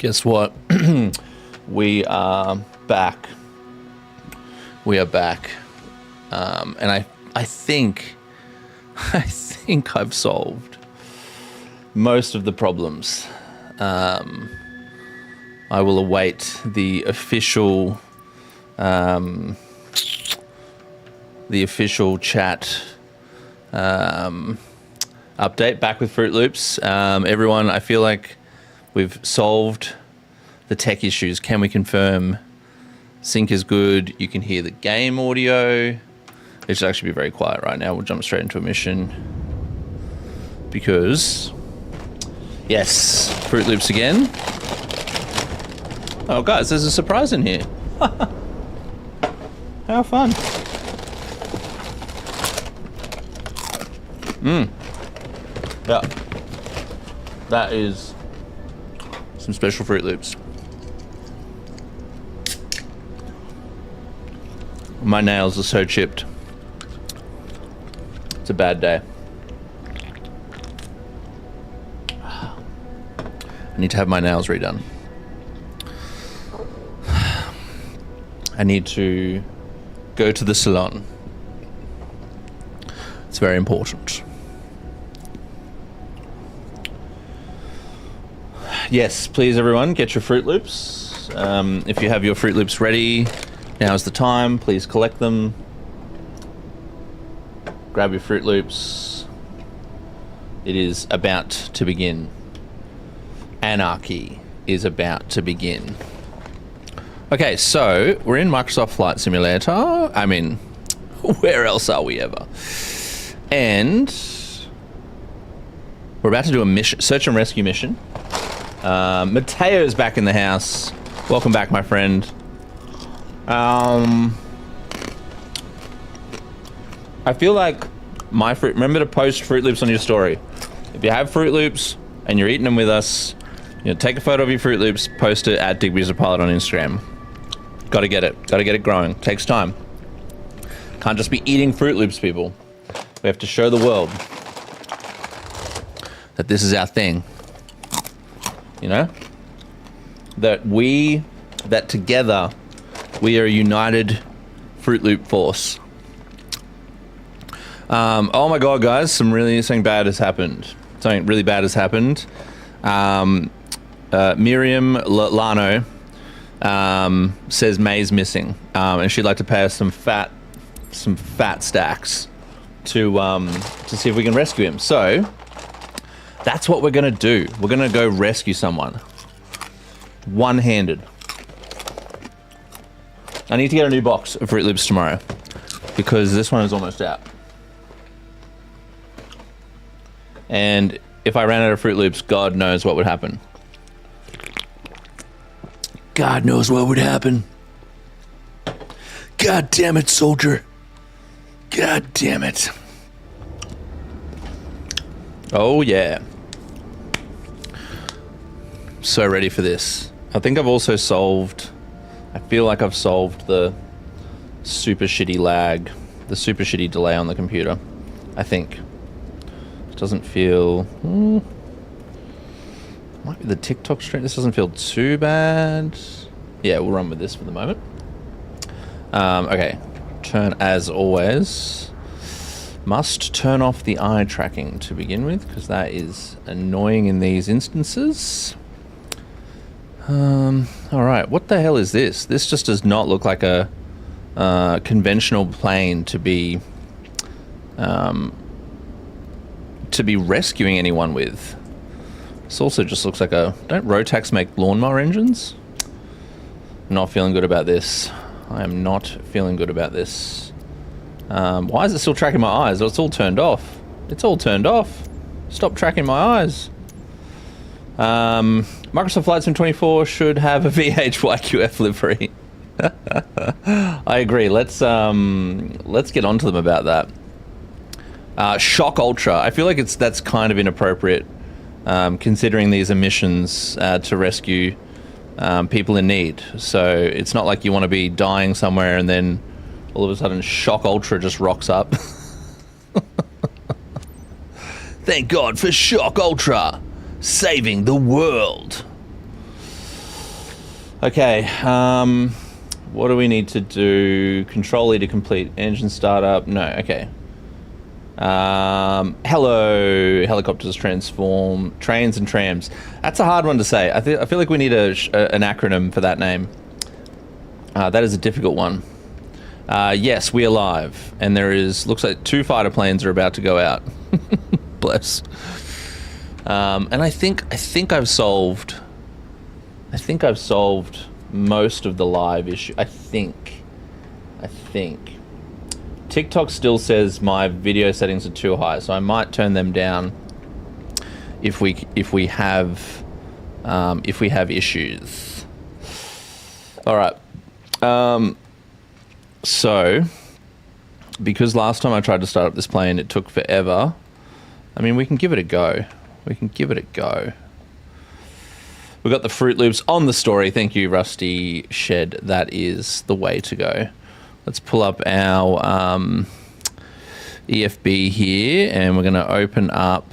Guess what? We are back. We are back. And I think I've solved most of the problems. I will await the official chat update back with Fruit Loops. Everyone, I feel like we've solved the tech issues. Can we confirm sync is good? You can hear the game audio. It should actually be very quiet right now. We'll jump straight into a mission because, yes, Fruit Loops again. Oh, guys, there's a surprise in here. How fun. Yeah. That is some special Fruit Loops. My nails are so chipped. It's a bad day. I need to have my nails redone. I need to go to the salon. It's very important. Yes, please everyone, get your Fruit Loops. If you have your Fruit Loops ready, now's the time. Please collect them. Grab your Fruit Loops. It is about to begin. Anarchy is about to begin. Okay, so we're in Microsoft Flight Simulator. I mean, where else are we ever? And we're about to do a mission, search and rescue mission. Mateo's back in the house. Welcome back, my friend. I feel like remember to post Fruit Loops on your story. If you have Fruit Loops and you're eating them with us, take a photo of your Fruit Loops, post it at Digby's a Pilot on Instagram. Gotta get it growing. Takes time. Can't just be eating Fruit Loops, people. We have to show the world that this is our thing. That together we are a united Fruit Loop force. Oh my god, guys, something bad has happened. Something really bad has happened. Miriam Lano says May's missing, and she'd like to pay us some fat stacks to see if we can rescue him. So that's what we're gonna do. We're gonna go rescue someone. One-handed. I need to get a new box of Fruit Loops tomorrow because this one is almost out. And if I ran out of Fruit Loops, God knows what would happen. God knows what would happen. God damn it, soldier. God damn it. Oh, yeah. So ready for this. I think I've also solved... I feel like I've solved the super shitty lag, the super shitty delay on the computer. I think. It doesn't feel... might be the TikTok stream. This doesn't feel too bad. Yeah, we'll run with this for the moment. Okay. Turn as always. Must turn off the eye tracking to begin with, because that is annoying in these instances. Alright, what the hell is this? This just does not look like a conventional plane to be rescuing anyone with. This also just looks like don't Rotax make lawnmower engines? I'm not feeling good about this. I am not feeling good about this. Why is it still tracking my eyes? Oh, it's all turned off. It's all turned off. Stop tracking my eyes. Microsoft Flight Sim 24 should have a VHYQF livery. I agree. Let's get onto them about that. Shock Ultra. I feel like that's kind of inappropriate, considering these are missions to rescue people in need. So it's not like you want to be dying somewhere and then all of a sudden Shock Ultra just rocks up. Thank God for Shock Ultra, saving the world. Okay, what do we need to do? Control E to complete engine startup. No, okay. Hello, helicopters transform, trains and trams. That's a hard one to say. I feel like we need an acronym for that name. That is a difficult one. Yes, we are live, and looks like 2 fighter planes are about to go out. Bless. And I think I've solved most of the live issue. I think. TikTok still says my video settings are too high, so I might turn them down if we have issues. All right. So because last time I tried to start up this plane, it took forever. I mean, we can give it a go. We've got the Fruit Loops on the story. Thank you, Rusty Shed. That is the way to go. Let's pull up our EFB here, and we're going to open up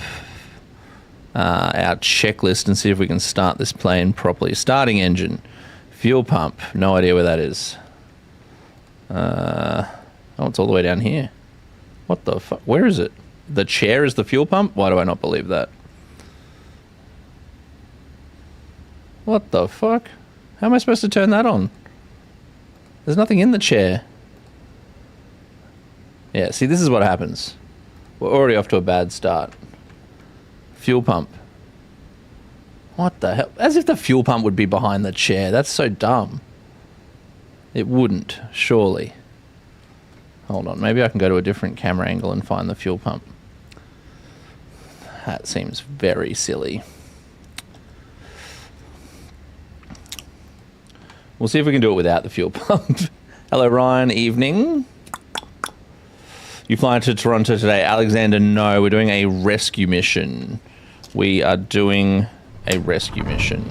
our checklist and see if we can start this plane properly. Starting engine, fuel pump. No idea where that is. Oh, it's all the way down here. What the fuck? Where is it? The chair is the fuel pump? Why do I not believe that? What the fuck? How am I supposed to turn that on? There's nothing in the chair. Yeah, see, this is what happens. We're already off to a bad start. Fuel pump. What the hell? As if the fuel pump would be behind the chair. That's so dumb. It wouldn't, surely. Hold on, maybe I can go to a different camera angle and find the fuel pump. That seems very silly. We'll see if we can do it without the fuel pump. Hello, Ryan. Evening. You flying to Toronto today? Alexander, no. We're doing a rescue mission. We are doing a rescue mission.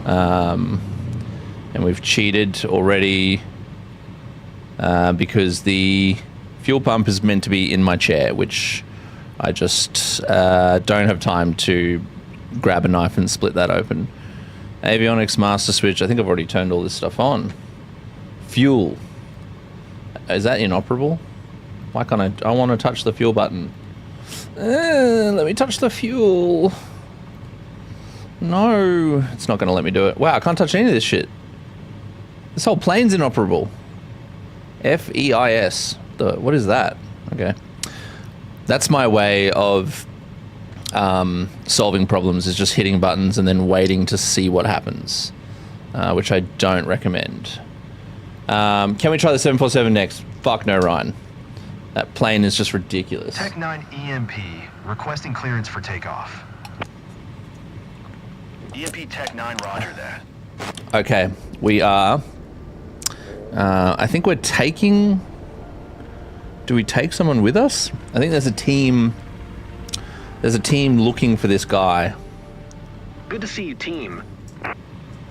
And we've cheated already because the fuel pump is meant to be in my chair, which I just don't have time to grab a knife and split that open. Avionics master switch. I think I've already turned all this stuff on. Fuel. Is that inoperable? Why can't I want to touch the fuel button. Let me touch the fuel. No. It's not going to let me do it. Wow, I can't touch any of this shit. This whole plane's inoperable. FEIS. What is that? Okay. That's my way of solving problems, is just hitting buttons and then waiting to see what happens, which I don't recommend. Can we try the 747 next? Fuck no, Ryan. That plane is just ridiculous. Tech 9 EMP requesting clearance for takeoff. EMP Tech 9, roger that. Okay, we are. I think we're taking. Do we take someone with us? I think there's a team. There's a team looking for this guy. Good to see you, team.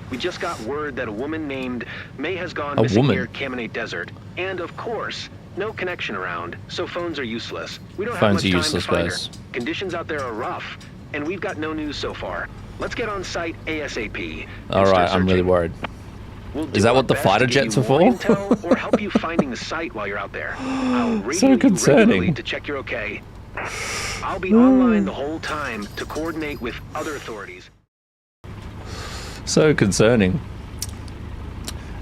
We just got word that a woman named May has gone missing near Kamenet Desert. And of course, no connection around, so phones are useless. We don't have much time to find her. Conditions out there are rough, and we've got no news so far. Let's get on site ASAP. Alright, I'm really worried. Is that what the fighter jets are for? Intel or help you finding the site while you're out there. I'll radio so concerning. You to check you're okay. I'll be online the whole time to coordinate with other authorities. So concerning.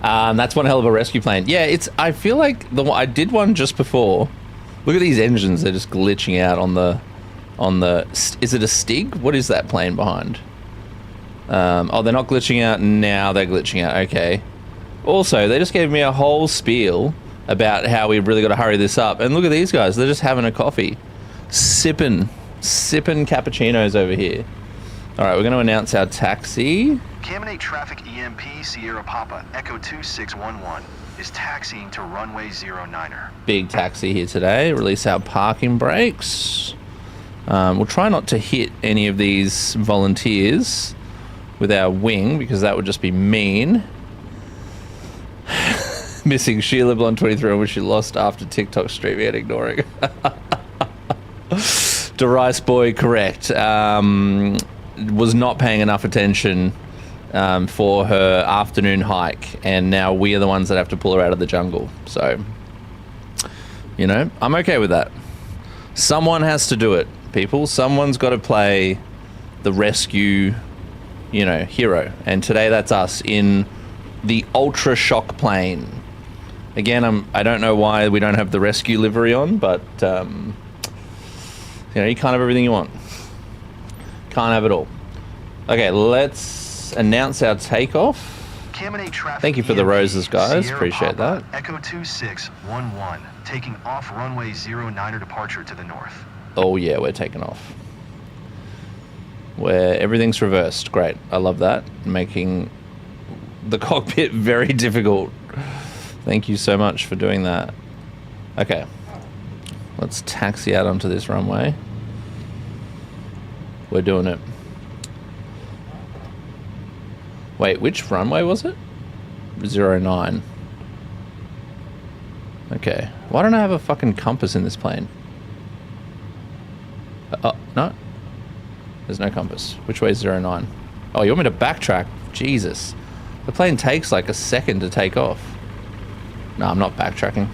That's one hell of a rescue plane. Yeah, I feel like I did one just before. Look at these engines; they're just glitching out on the. Is it a Stig? What is that plane behind? Oh, they're not glitching out now. They're glitching out. Okay. Also, they just gave me a whole spiel about how we really got to hurry this up. And look at these guys; they're just having a coffee. Sipping cappuccinos over here. All right, we're going to announce our taxi. Kamenet Traffic EMP Sierra Papa Echo 2611 is taxiing to runway 09er. Big taxi here today. Release our parking brakes. We'll try not to hit any of these volunteers with our wing because that would just be mean. Missing Sheila Blonde 23, which she lost after TikTok streaming and ignoring. DeRice boy, correct. Was not paying enough attention for her afternoon hike, and now we are the ones that have to pull her out of the jungle. So, you know, I'm okay with that. Someone has to do it, people. Someone's got to play the rescue, you know, hero. And today that's us in the Ultra Shock plane. Again, I don't know why we don't have the rescue livery on, but, you know, you can't have everything you want. Can't have it all. Okay, let's announce our takeoff. Thank you for the roses, guys. Sierra Appreciate Papa, that. Echo 2611, taking off runway 09er departure to the north. Oh yeah, we're taking off. Where everything's reversed. Great. I love that. Making the cockpit very difficult. Thank you so much for doing that. Okay. Let's taxi out onto this runway. We're doing it. Wait, which runway was it? 09. Okay. Why don't I have a fucking compass in this plane? Oh, no. There's no compass. Which way is 09? Oh, you want me to backtrack? Jesus. The plane takes like a second to take off. No, I'm not backtracking.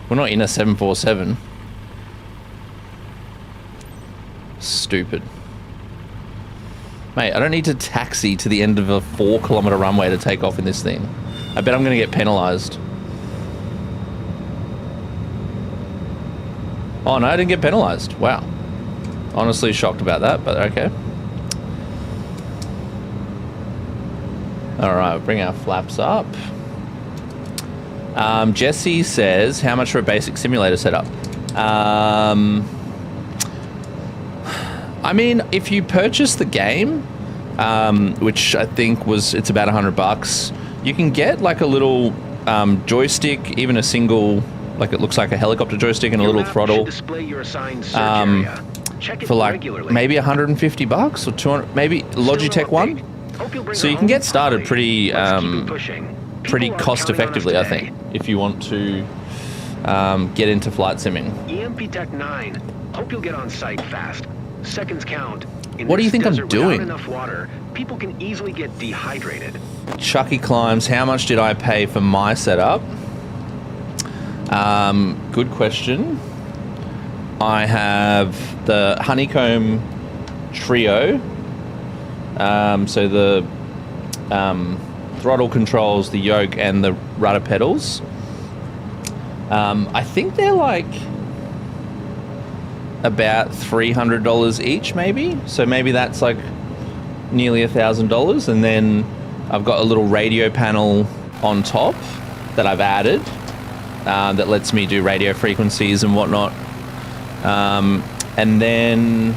We're not in a 747. Stupid. Mate, I don't need to taxi to the end of a 4-kilometer runway to take off in this thing. I bet I'm going to get penalized. Oh, no, I didn't get penalized. Wow. Honestly shocked about that, but okay. All right, bring our flaps up. Jesse says, how much for a basic simulator setup? I mean, if you purchase the game, which I think it's about $100, you can get like a little joystick, even a single, like it looks like a helicopter joystick and a little throttle. For like maybe $150 or 200, maybe Logitech one. So you can get started pretty cost effectively, I think, if you want to get into flight simming. EMP Tech 9. Hope you'll get on site fast. Seconds count. What do you think I'm doing? Enough water, people can easily get dehydrated. Chucky Climbs, how much did I pay for my setup? Good question. I have the Honeycomb Trio. So the throttle controls, the yoke, and the rudder pedals. I think they're like about $300 each, maybe. So maybe that's like nearly $1,000. And then I've got a little radio panel on top that I've added that lets me do radio frequencies and whatnot. And then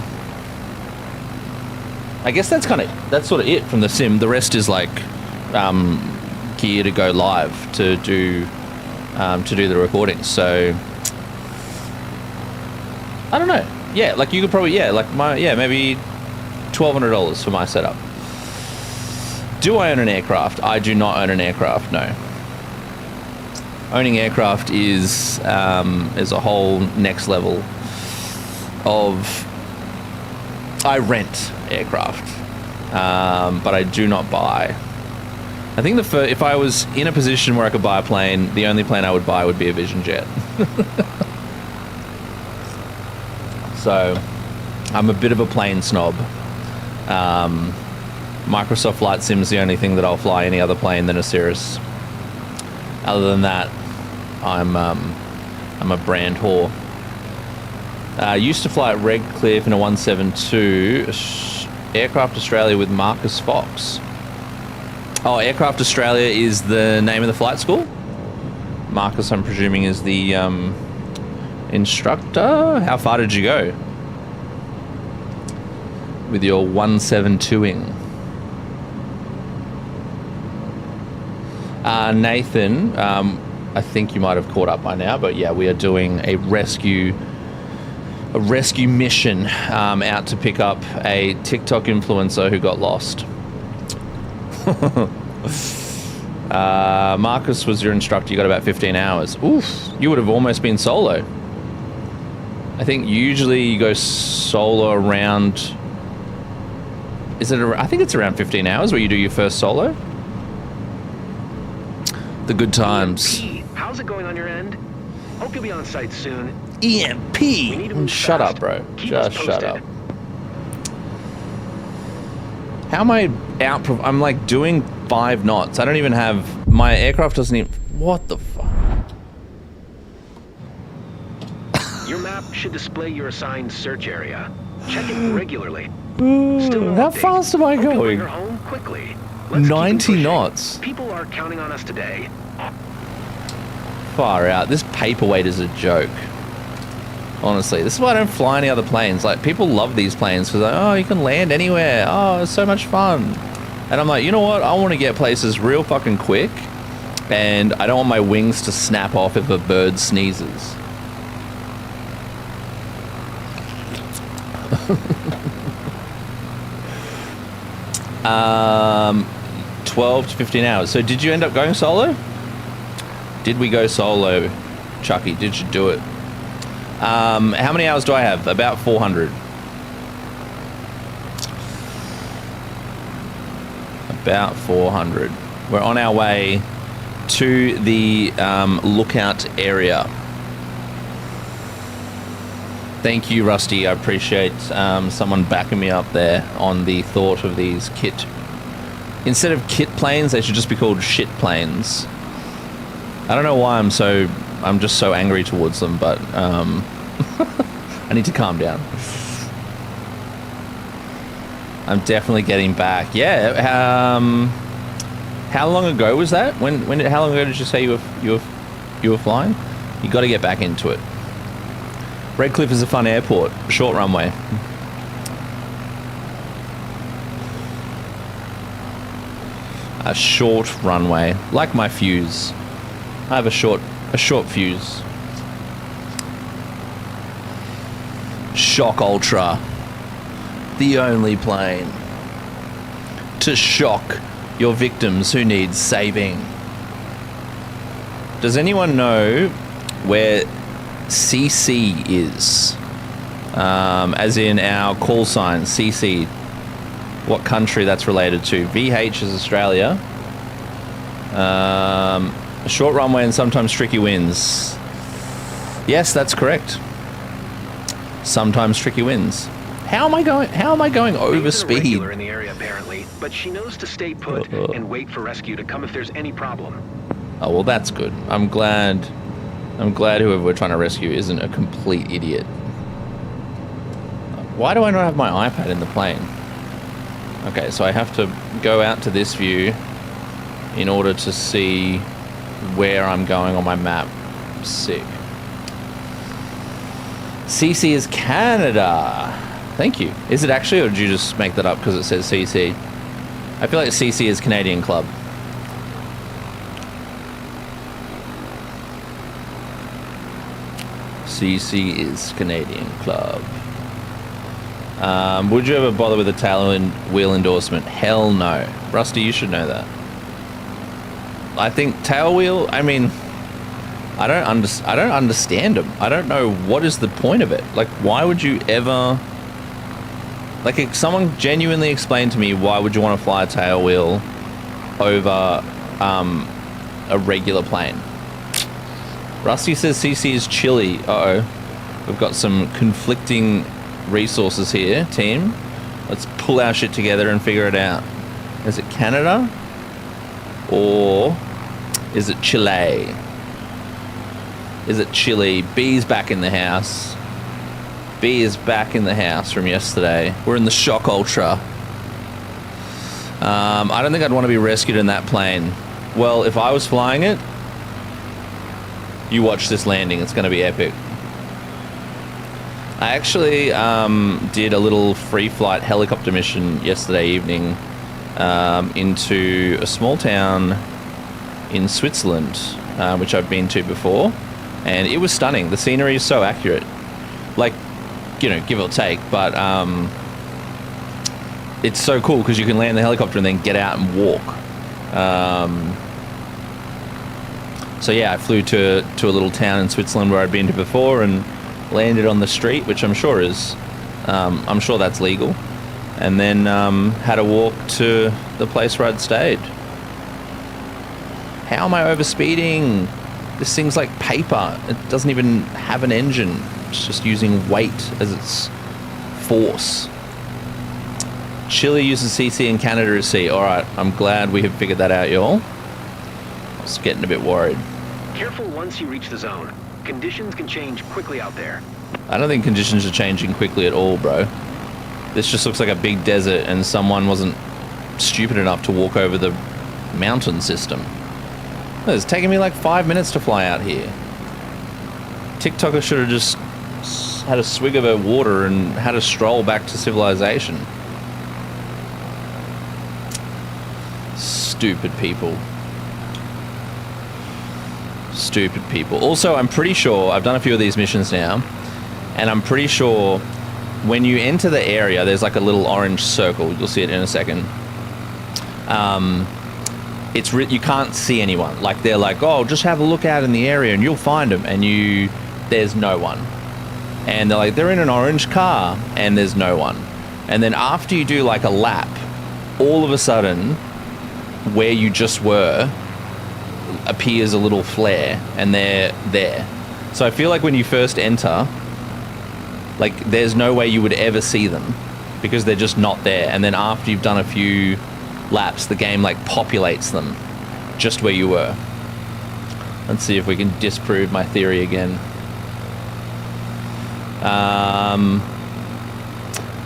I guess that's sort of it from the sim. The rest is like gear to go live to do the recordings. So I don't know. Yeah, like you could probably maybe $1,200 for my setup. Do I own an aircraft? I do not own an aircraft. No. Owning aircraft is a whole next level of. I rent aircraft, but I do not buy. I think if I was in a position where I could buy a plane, the only plane I would buy would be a Vision Jet. So, I'm a bit of a plane snob. Microsoft Flight Sim's the only thing that I'll fly any other plane than a Cirrus. Other than that, I'm a brand whore. Used to fly at Redcliffe in a 172 Aircraft Australia with Marcus Fox. Oh, Aircraft Australia is the name of the flight school. Marcus, I'm presuming, is the instructor. How far did you go with your 172ing? Nathan, I think you might have caught up by now, but yeah, we are doing a rescue mission out to pick up a TikTok influencer who got lost. Marcus was your instructor. You got about 15 hours. Oof, you would have almost been solo. I think usually you go solo around Is it? I think it's around 15 hours where you do your first solo. The good times. EMP, how's it going on your end? Hope you'll be on site soon. EMP. Shut up, bro. Just shut up. How am I out? I'm like doing 5 knots. I don't even have my aircraft. Doesn't even. What the fuck? Your map should display your assigned search area. Check it regularly. Still How fast am I Hope you'll bring going? her home quickly. Let's keep 90 pushing. knots. People are counting on us today. Far out. This paperweight is a joke. Honestly, this is why I don't fly any other planes. Like, people love these planes because, like, oh, you can land anywhere. Oh, it's so much fun. And I'm like, you know what? I want to get places real fucking quick, and I don't want my wings to snap off if a bird sneezes. 12 to 15 hours. So did you end up going solo? Did we go solo, Chucky? Did you do it? How many hours do I have? About 400. About 400. We're on our way to the lookout area. Thank you, Rusty. I appreciate someone backing me up there on the thought of these kit. Instead of kit planes, they should just be called shit planes. I don't know why I'm just so angry towards them, but I need to calm down. I'm definitely getting back. Yeah. How long ago was that? How long ago did you say you were flying? You got to get back into it. Redcliffe is a fun airport. Short runway. A short runway, like my fuse. I have a short fuse. Shock Ultra, the only plane to shock your victims who need saving. Does anyone know where CC is? As in our call sign, CC. What country that's related to? VH is Australia. A short runway and sometimes tricky winds. Yes, that's correct. Sometimes tricky winds. How am I going over speed? Regular in the area apparently, but she knows to stay put and wait for rescue to come if there's any problem. Oh well, that's good. I'm glad whoever we're trying to rescue isn't a complete idiot. Why do I not have my iPad in the plane? Okay, so I have to go out to this view in order to see where I'm going on my map. Sick. CC is Canada. Thank you. Is it actually, or did you just make that up because it says CC? I feel like CC is Canadian Club. CC is Canadian Club. Would you ever bother with a tail wheel endorsement? Hell no. Rusty, you should know that. I think tail wheel, I mean, I don't understand them. I don't know what is the point of it. Like, why would you ever... Like, if someone genuinely explained to me why would you want to fly a tail wheel over a regular plane. Rusty says CC is chilly. Uh-oh. We've got some conflicting resources here, team. Let's pull our shit together and figure it out. Is it Canada? Or is it Chile? Is it Chile? B's back in the house. B is back in the house from yesterday. We're in the Shock Ultra. I don't think I'd want to be rescued in that plane. Well, if I was flying it, you watch this landing. It's going to be epic. I actually did a little free flight helicopter mission yesterday evening into a small town in Switzerland, which I've been to before, and it was stunning. The scenery is so accurate, like, you know, give or take, but it's so cool because you can land the helicopter and then get out and walk. So yeah, I flew to a little town in Switzerland where I'd been to before and landed on the street, which I'm sure is, I'm sure that's legal. and then had to walk to the place where I'd stayed. How am I overspeeding? This thing's like paper. It doesn't even have an engine. It's just using weight as its force. Chile uses CC and Canada is C. Alright, I'm glad we have figured that out, y'all. I was getting a bit worried. Careful once you reach the zone. Conditions can change quickly out there. I don't think conditions are changing quickly at all, bro. This just looks like a big desert and someone wasn't stupid enough to walk over the mountain system. It's taking me like 5 minutes to fly out here. TikToker should have just had a swig of her water and had a stroll back to civilization. Stupid people. Stupid people. Also, I'm pretty sure, I've done a few of these missions now, and I'm pretty sure when you enter the area, there's like a little orange circle. You'll see it in a second. You can't see anyone. Like, they're like, oh, just have a look out in the area and you'll find them. And there's no one. And they're like, they're in an orange car, and there's no one. And then after you do like a lap, all of a sudden, where you just were appears a little flare, and they're there. So I feel like when you first enter, like, there's no way you would ever see them because they're just not there. And then after you've done a few laps, the game like populates them just where you were. Let's see if we can disprove my theory again.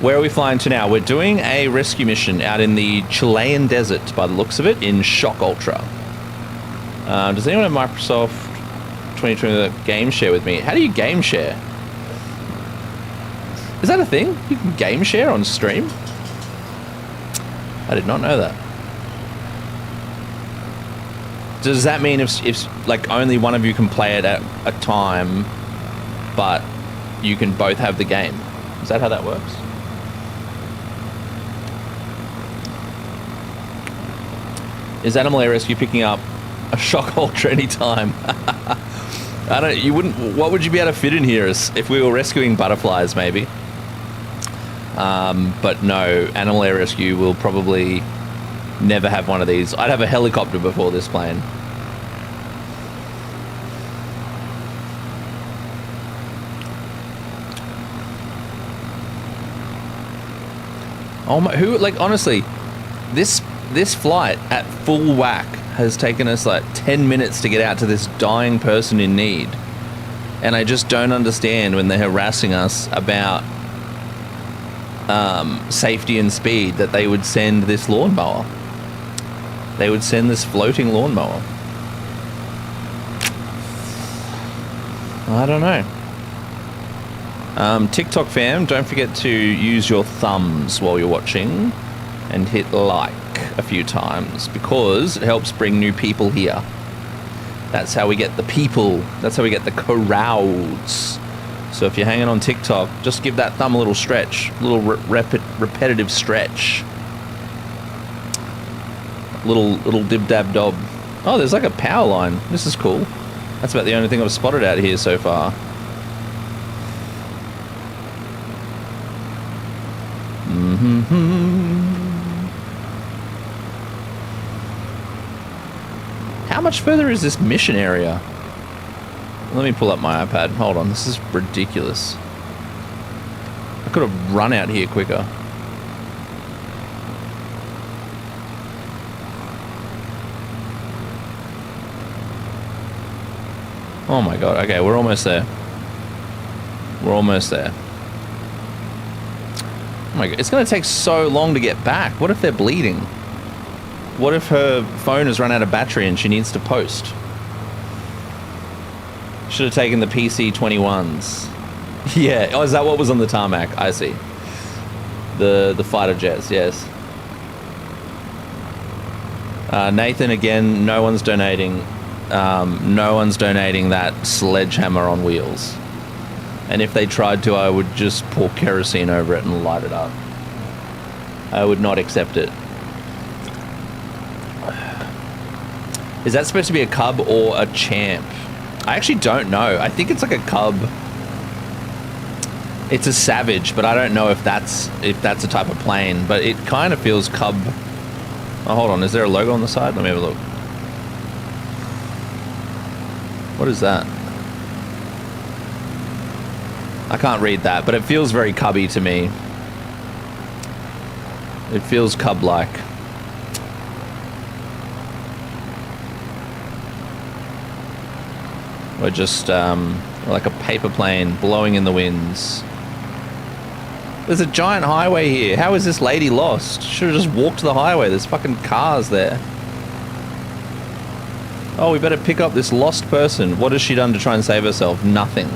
Where are we flying to now? We're doing a rescue mission out in the Chilean desert, by the looks of it, in Shock Ultra. Does anyone at Microsoft 2020 game share with me? How do you game share? Is that a thing? You can game share on stream? I did not know that. Does that mean if like only one of you can play it at a time, but you can both have the game? Is that how that works? Is Animal Air Rescue picking up a Shock Ultra anytime? What would you be able to fit in here if we were rescuing butterflies, maybe? But no, Animal Air Rescue will probably never have one of these. I'd have a helicopter before this plane. Oh my, honestly, this flight at full whack has taken us like 10 minutes to get out to this dying person in need. And I just don't understand when they're harassing us about safety and speed that they would send this lawnmower. They would send this floating lawnmower. I don't know. TikTok fam, don't forget to use your thumbs while you're watching and hit like a few times because it helps bring new people here. That's how we get the people. That's how we get the crowds. So if you're hanging on TikTok, just give that thumb a little stretch, a little repetitive stretch. Little dib dab dob. Oh, there's like a power line. This is cool. That's about the only thing I've spotted out here so far. How much further is this mission area? Let me pull up my iPad. Hold on, this is ridiculous. I could have run out here quicker. Oh my god, okay, we're almost there. We're almost there. Oh my god, it's gonna take so long to get back. What if they're bleeding? What if her phone has run out of battery and she needs to post? Should have taken the PC-21s. Yeah, oh, is that what was on the tarmac? I see. The fighter jets, yes. Nathan, again, no one's donating. No one's donating that sledgehammer on wheels. And if they tried to, I would just pour kerosene over it and light it up. I would not accept it. Is that supposed to be a cub or a champ? I actually don't know. I think it's like a cub. It's a Savage, but I don't know if that's a type of plane. But it kind of feels Cub. Oh, hold on. Is there a logo on the side? Let me have a look. What is that? I can't read that, but it feels very Cubby to me. It feels Cub-like. We're just like a paper plane blowing in the winds. There's a giant highway here. How is this lady lost? Should have just walked the highway. There's fucking cars there. Oh, we better pick up this lost person. What has she done to try and save herself? Nothing.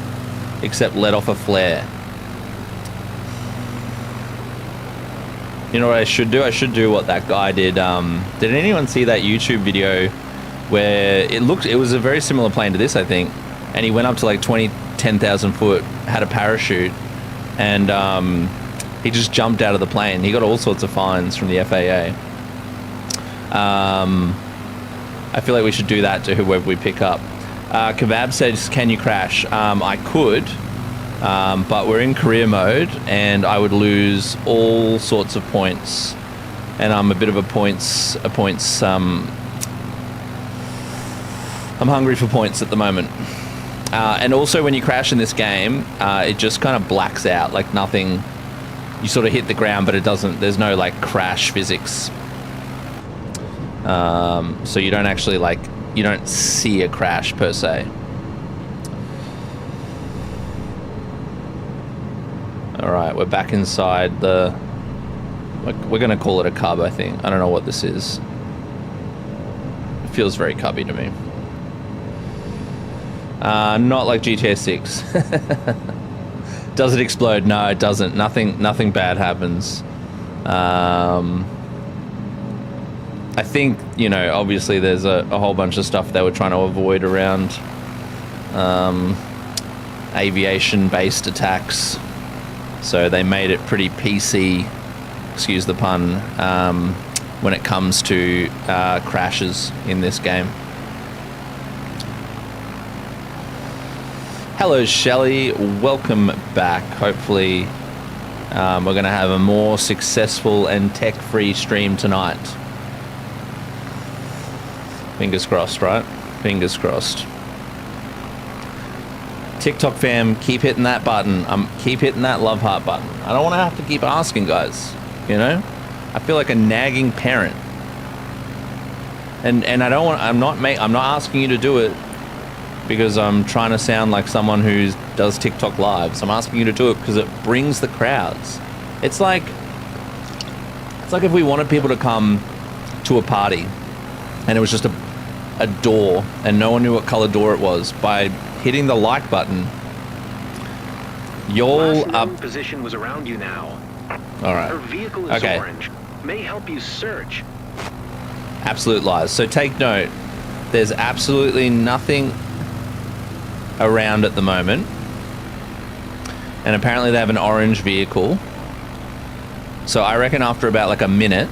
Except let off a flare. You know what I should do? I should do what that guy did. Did anyone see that YouTube video where it was a very similar plane to this, I think, and he went up to like 10,000 foot, had a parachute, and he just jumped out of the plane. He got all sorts of fines from the FAA. I feel like we should do that to whoever we pick up. Kebab says, can you crash? I could, but we're in career mode and I would lose all sorts of points. And I'm a bit of I'm hungry for points at the moment. And also when you crash in this game, it just kind of blacks out, like nothing. You sort of hit the ground, but it doesn't, there's no like crash physics. So you don't actually you don't see a crash per se. All right, we're back inside we're gonna call it a Cub, I think. I don't know what this is. It feels very Cubby to me. Not like GTA 6. Does it explode? No, it doesn't. Nothing bad happens. I think, obviously there's a whole bunch of stuff they were trying to avoid around aviation-based attacks. So they made it pretty PC, excuse the pun, when it comes to crashes in this game. Hello, Shelley. Welcome back. Hopefully, we're going to have a more successful and tech-free stream tonight. Fingers crossed, right? Fingers crossed. TikTok fam, keep hitting that button. Keep hitting that love heart button. I don't want to have to keep asking, guys. I feel like a nagging parent. And I don't want. I'm not asking you to do it because I'm trying to sound like someone who does TikTok lives. I'm asking you to do it because it brings the crowds. It's like if we wanted people to come to a party and it was just a door and no one knew what color door it was. By hitting the like button, you'll up. Position was around you now. All right. Her vehicle is orange. May help you search. Absolute lies. So take note. There's absolutely nothing around at the moment, and apparently they have an orange vehicle. So I reckon after about like a minute,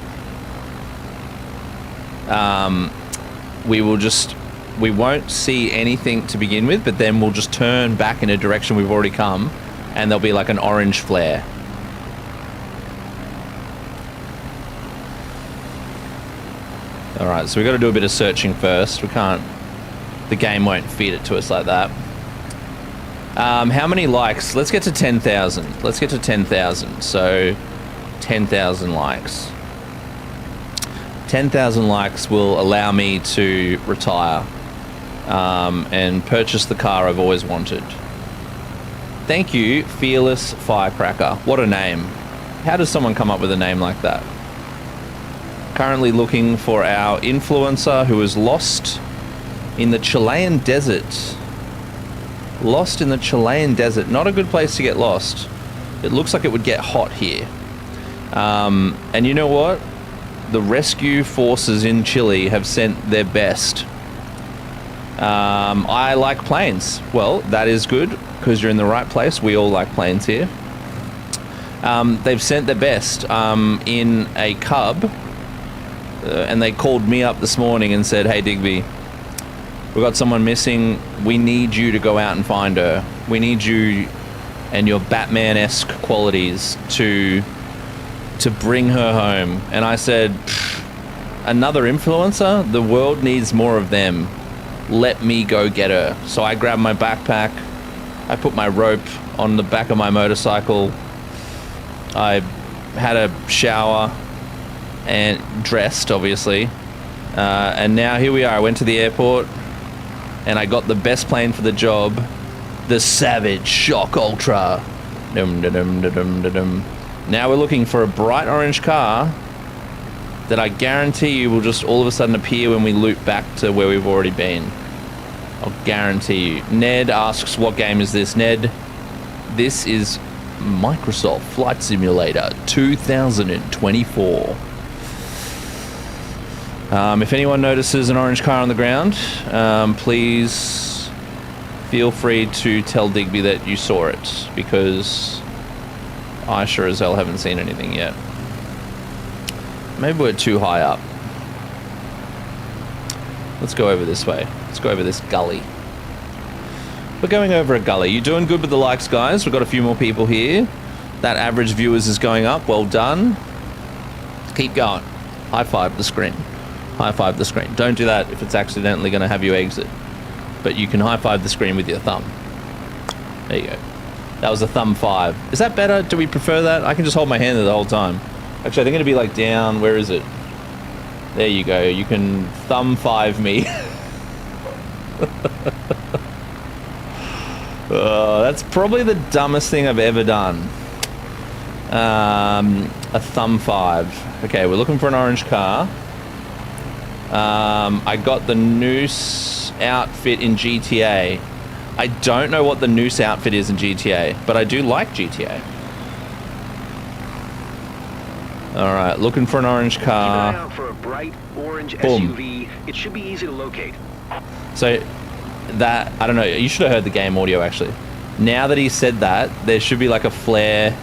we won't see anything to begin with, but then we'll just turn back in a direction we've already come, and there'll be like an orange flare. All right, so we've got to do a bit of searching first. The game won't feed it to us like that. How many likes? Let's get to 10,000. Let's get to 10,000. So 10,000 likes. 10,000 likes will allow me to retire and purchase the car I've always wanted. Thank you, Fearless Firecracker. What a name. How does someone come up with a name like that? Currently looking for our influencer who is lost in the Chilean desert. Lost in the Chilean desert. Not a good place to get lost. It looks like it would get hot here. And you know what? The rescue forces in Chile have sent their best. I like planes. Well, that is good because you're in the right place. We all like planes here. They've sent their best in a Cub, and they called me up this morning and said, "Hey, Digby, we've got someone missing. We need you to go out and find her. We need you and your Batman-esque qualities to bring her home. And I said, another influencer? The world needs more of them. Let me go get her. So I grabbed my backpack. I put my rope on the back of my motorcycle. I had a shower and dressed, obviously. And now here we are. I went to the airport and I got the best plane for the job. The Savage Shock Ultra. Dum, da, dum, da, dum, da, dum. Now we're looking for a bright orange car that I guarantee you will just all of a sudden appear when we loop back to where we've already been. I'll guarantee you. Ned asks, what game is this? Ned, this is Microsoft Flight Simulator 2024. If anyone notices an orange car on the ground, please feel free to tell Digby that you saw it, because I sure as hell haven't seen anything yet. Maybe we're too high up. Let's go over this way. Let's go over this gully. We're going over a gully. You're doing good with the likes, guys. We've got a few more people here. That average viewers is going up. Well done. Keep going. High five the screen. High five the screen. Don't do that if it's accidentally going to have you exit. But you can high five the screen with your thumb. There you go. That was a thumb 5. Is that better? Do we prefer that? I can just hold my hand there the whole time. Actually, I think it'd be like down. Where is it? There you go. You can thumb 5 me. That's probably the dumbest thing I've ever done. A thumb 5. Okay, we're looking for an orange car. I got the Noose outfit in GTA. I don't know what the Noose outfit is in GTA, but I do like GTA. Alright, looking for an orange car. Keep an eye out for a bright orange Boom. SUV. It should be easy to locate. So, that, I don't know, you should have heard the game audio actually. Now that he said that, there should be like a flare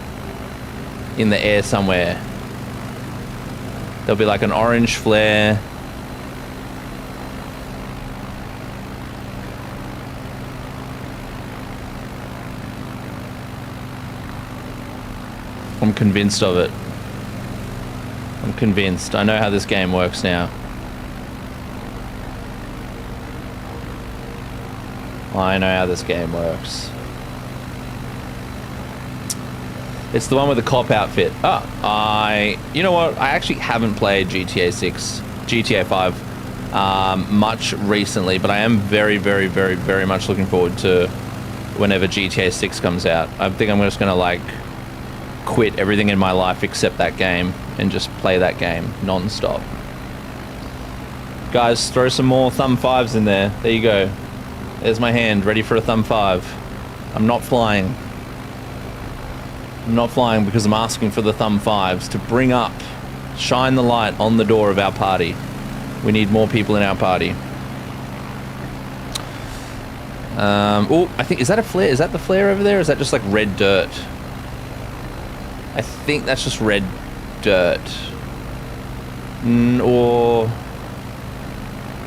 in the air somewhere. There'll be like an orange flare. I'm convinced of it. I'm convinced. I know how this game works now. I know how this game works. It's the one with the cop outfit. You know what? I actually haven't played GTA 5 much recently, but I am very, very, very, very much looking forward to whenever GTA 6 comes out. I think I'm just gonna like quit everything in my life except that game and just play that game non-stop. Guys, throw some more thumb 5s in there. There you go. There's my hand, ready for a thumb 5. I'm not flying. I'm not flying because I'm asking for the thumb 5s to bring up, shine the light on the door of our party. We need more people in our party. Oh, I think, is that a flare? Is that the flare over there? Or is that just like red dirt? I think that's just red dirt. Or...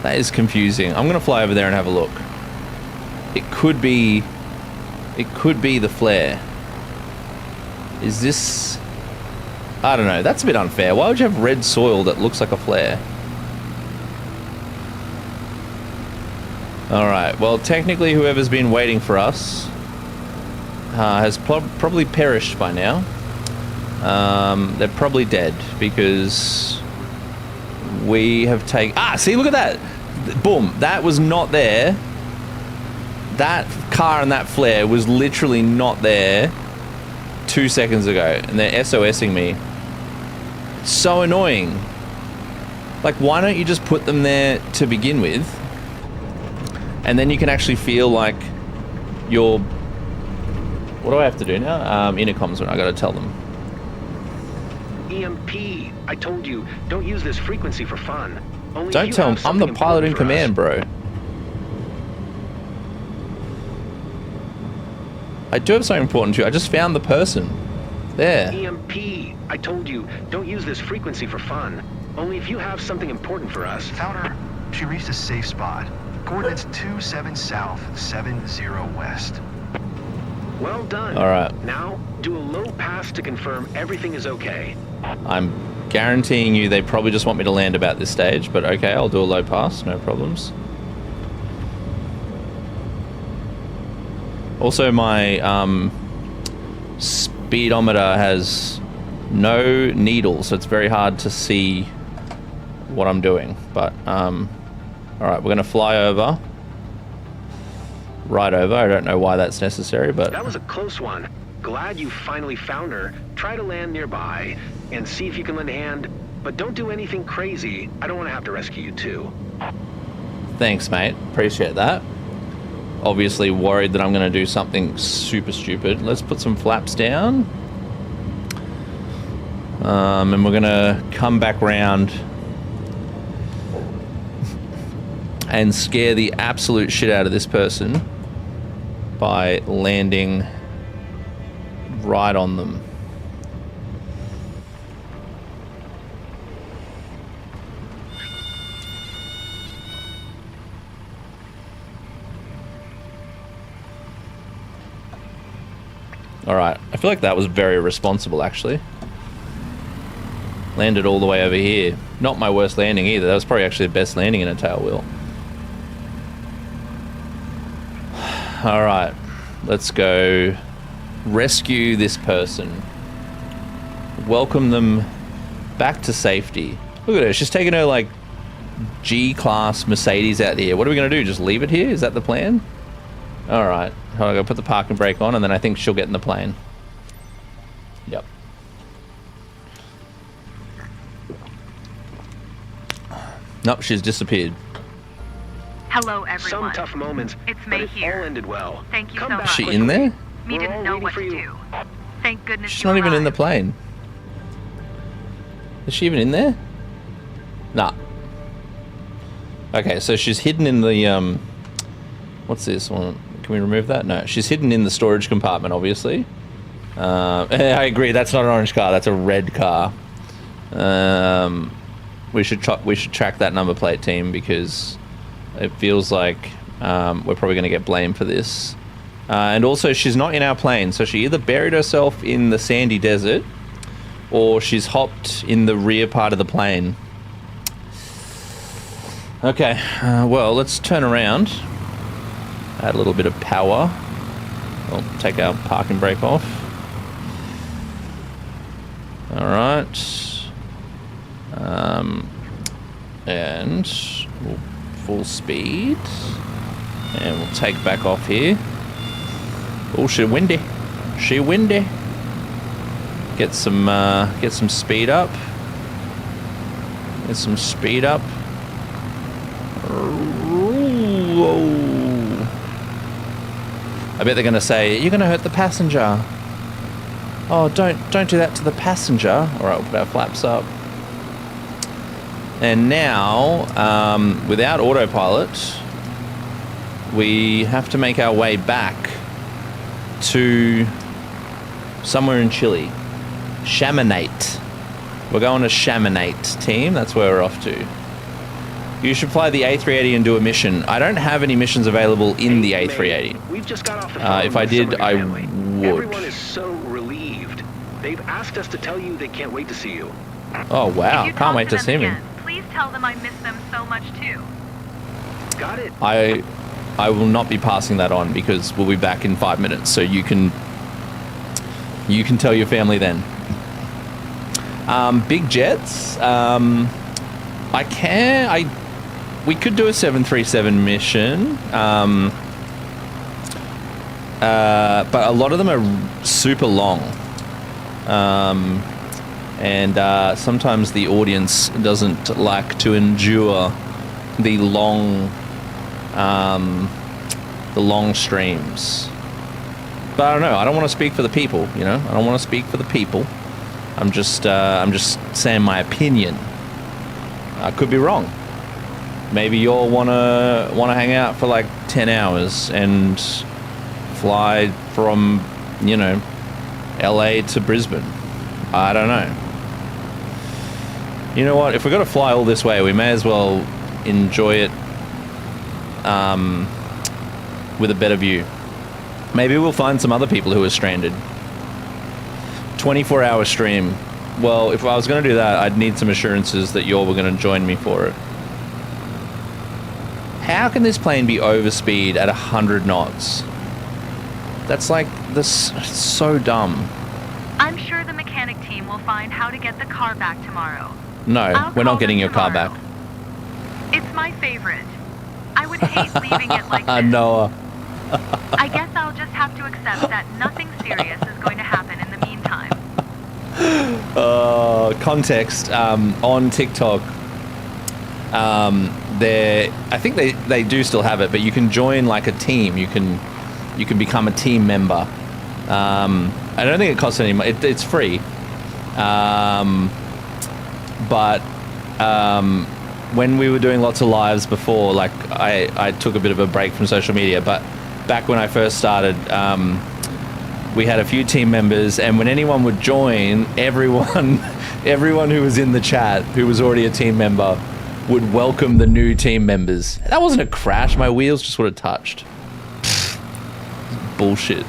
that is confusing. I'm gonna fly over there and have a look. It could be the flare. Is this... I don't know. That's a bit unfair. Why would you have red soil that looks like a flare? Alright, well technically whoever's been waiting for us has probably perished by now. They're probably dead because we have taken... see, look at that! Boom, that was not there. That car and that flare was literally not there 2 seconds ago, and they're SOSing me. It's so annoying. Like, why don't you just put them there to begin with, and then you can actually feel like you're... what do I have to do now? Intercoms, I gotta tell them. EMP, I told you, don't use this frequency for fun. Only Don't tell them. I'm the pilot in command, bro. I do have something important too. I just found the person. There. EMP, I told you, don't use this frequency for fun. Only if you have something important for us. Found her. She reached a safe spot. Coordinates 27 south, 70 west. Well done. All right. Now, do a low pass to confirm everything is okay. I'm guaranteeing you they probably just want me to land about this stage, but okay, I'll do a low pass, no problems. Also, my speedometer has no needle, so it's very hard to see what I'm doing. But, alright, we're going to fly over. Right over. I don't know why that's necessary, but... That was a close one. Glad you finally found her. Try to land nearby and see if you can lend a hand, but don't do anything crazy. I don't want to have to rescue you too. Thanks, mate. Appreciate that. Obviously worried that I'm going to do something super stupid. Let's put some flaps down. And we're going to come back round and scare the absolute shit out of this person by landing right on them. Alright, I feel like that was very responsible, actually. Landed all the way over here. Not my worst landing either. That was probably actually the best landing in a tail wheel. Alright, let's go rescue this person. Welcome them back to safety. Look at her, she's taking her, like, G-Class Mercedes out here. What are we going to do? Just leave it here? Is that the plan? Alright, I'm going to put the parking brake on and then I think she'll get in the plane. Yep. Nope, she's disappeared. Hello, everyone. Some tough moments, It's but May it here. all ended well. Thank you Come so back much. Is she quickly. in there? Me We're didn't all know waiting what for to you. do. Thank goodness She's you're not even in the alive. plane. Is she even in there? Nah. Okay, so she's hidden in the, what's this one? Can we remove that? No, she's hidden in the storage compartment, obviously. I agree, that's not an orange car, that's a red car. We should track that number plate, team, because it feels like we're probably going to get blamed for this. And also, she's not in our plane, so she either buried herself in the sandy desert or she's hopped in the rear part of the plane. Okay, well, let's turn around. Add a little bit of power. We'll take our parking brake off. Alright. And we'll full speed. And we'll take back off here. Oh, she windy. She windy. Get some speed up. Get some speed up. Whoa. I bet they're going to say, you're going to hurt the passenger. Oh, don't do that to the passenger. All right, we'll put our flaps up. And now, without autopilot, we have to make our way back to somewhere in Chile. Chamonix. We're going to Chamonix, team. That's where we're off to. You should fly the A380 and do a mission. I don't have any missions available in the A380. We've just got off the phone If I with did, some of your I family. would. Everyone is so relieved. They've asked us to tell you they can't wait to see you. Oh, wow. If you Can't talk wait to them see me. again, please tell them I miss them so much too. Got it? I will not be passing that on because we'll be back in 5 minutes, so you can tell your family then. Big jets. We could do a 737 mission, but a lot of them are super long, and sometimes the audience doesn't like to endure the long streams. But I don't know. I don't want to speak for the people. You know, I don't want to speak for the people. I'm just saying my opinion. I could be wrong. Maybe you all wanna hang out for like 10 hours and fly from, you know, LA to Brisbane. I don't know. You know what? If we're gonna fly all this way, we may as well enjoy it with a better view. Maybe we'll find some other people who are stranded. 24-hour stream. Well, if I was going to do that, I'd need some assurances that y'all were going to join me for it. How can this plane be over speed at 100 knots? That's like this. It's so dumb. I'm sure the mechanic team will find how to get the car back tomorrow. No, we're not getting your car back. It's my favorite. I would hate leaving it like this. Noah. I guess I'll just have to accept that nothing serious is going to happen in the meantime. Context, on TikTok, I think they do still have it, but you can join like a team. You can become a team member. I don't think it costs any money. It's free. But when we were doing lots of lives before, like I took a bit of a break from social media, but back when I first started, we had a few team members, and when anyone would join, everyone who was in the chat, who was already a team member, would welcome the new team members. That wasn't a crash. My wheels just would have touched. Bullshit.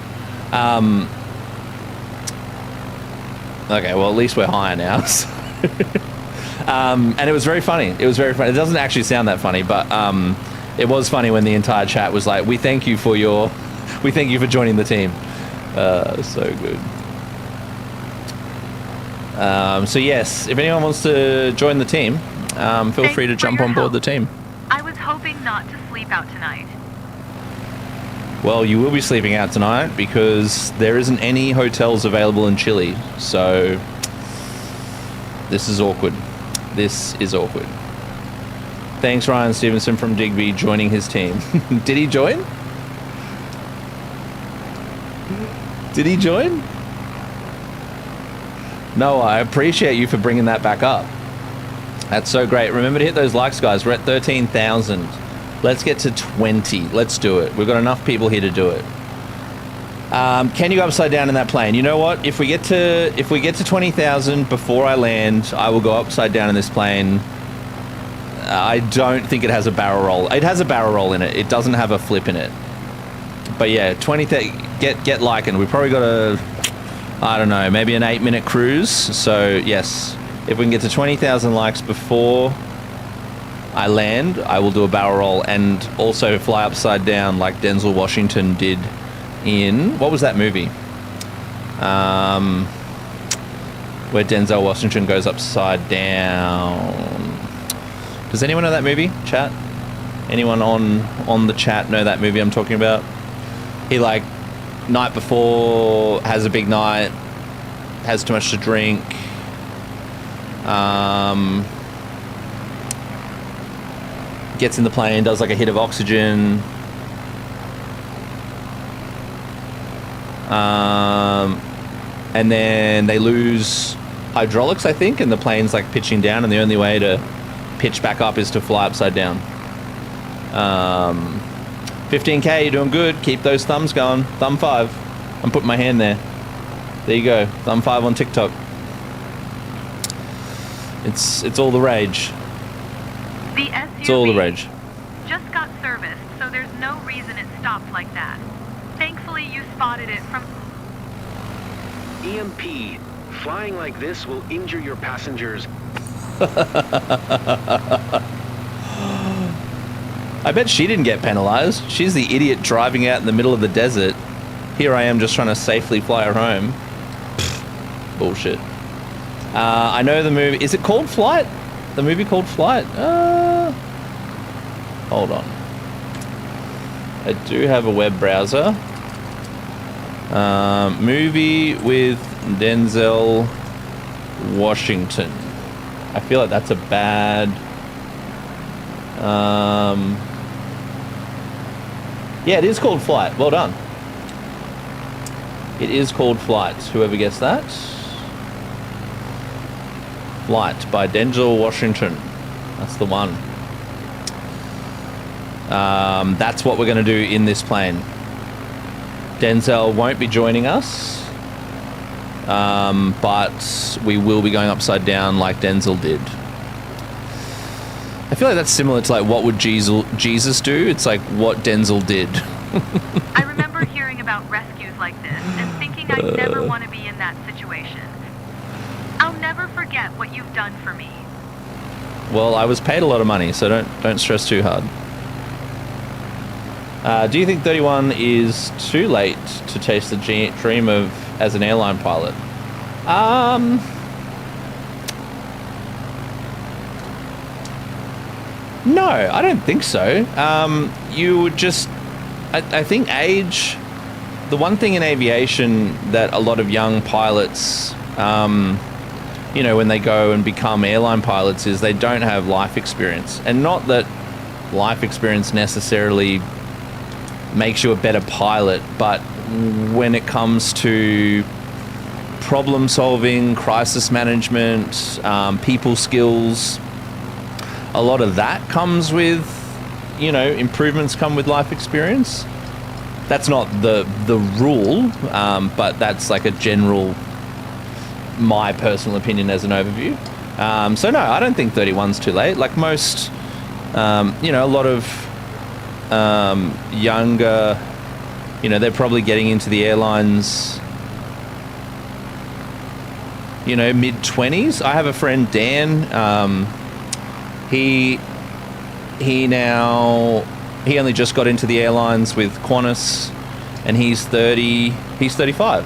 Okay, well, at least we're higher now. So. And it was very funny. It was very funny. It doesn't actually sound that funny, but it was funny when the entire chat was like, we thank you for joining the team. So good. So yes, if anyone wants to join the team, feel free to jump on board the team. I was hoping not to sleep out tonight. Well, you will be sleeping out tonight because there isn't any hotels available in Chile. So this is awkward. This is awkward. Thanks, Ryan Stevenson from Digby, joining his team. Did he join? Did he join? No, I appreciate you for bringing that back up. That's so great. Remember to hit those likes, guys. We're at 13,000. Let's get to 20. Let's do it. We've got enough people here to do it. Can you go upside down in that plane? You know what? If we get to 20,000 before I land, I will go upside down in this plane. I don't think it has a barrel roll. It has a barrel roll in it. It doesn't have a flip in it. But yeah, 20. Get liking. We probably got I don't know, maybe an 8-minute cruise. So yes, if we can get to 20,000 likes before I land, I will do a barrel roll and also fly upside down like Denzel Washington did in, what was that movie? Where Denzel Washington goes upside down. Does anyone know that movie? Chat? Anyone on the chat know that movie I'm talking about? He like night before has a big night, has too much to drink. Gets in the plane, does like a hit of oxygen. And then they lose hydraulics, I think, and the plane's like pitching down, and the only way to pitch back up is to fly upside down. 15k, you're doing good. Keep those thumbs going. Thumb 5. I'm putting my hand there. There you go. Thumb 5 on TikTok. It's all the rage. The SUV it's all the rage. Just got serviced, so there's no reason it stopped like that. Thankfully, you spotted it from... EMP. Flying like this will injure your passengers. I bet she didn't get penalized. She's the idiot driving out in the middle of the desert. Here I am just trying to safely fly her home. Pfft, bullshit. I know the movie. Is it called Flight? The movie called Flight? Hold on. I do have a web browser. Movie with Denzel Washington. I feel like that's a bad... yeah, it is called Flight. Well done. It is called Flight. Whoever gets that. Flight by Denzel Washington. That's the one. That's what we're going to do in this plane. Denzel won't be joining us, but we will be going upside down like Denzel did. I feel like that's similar to like what would Jesus do? It's like what Denzel did. I remember hearing about like I never want to be in that situation. I'll never forget what you've done for me. Well, I was paid a lot of money, so don't stress too hard. Do you think 31 is too late to chase the dream of as an airline pilot? No, I don't think so. You would just... I think age... The one thing in aviation that a lot of young pilots, you know, when they go and become airline pilots, is they don't have life experience. And not that life experience necessarily makes you a better pilot, but when it comes to problem solving, crisis management, people skills, a lot of that comes with, you know, improvements come with life experience. That's not the rule, but that's like a general, my personal opinion as an overview. So no, I don't think 31's too late. Like most, you know, a lot of younger, you know, they're probably getting into the airlines, you know, mid-20s. I have a friend, Dan, he only just got into the airlines with Qantas, and he's 35.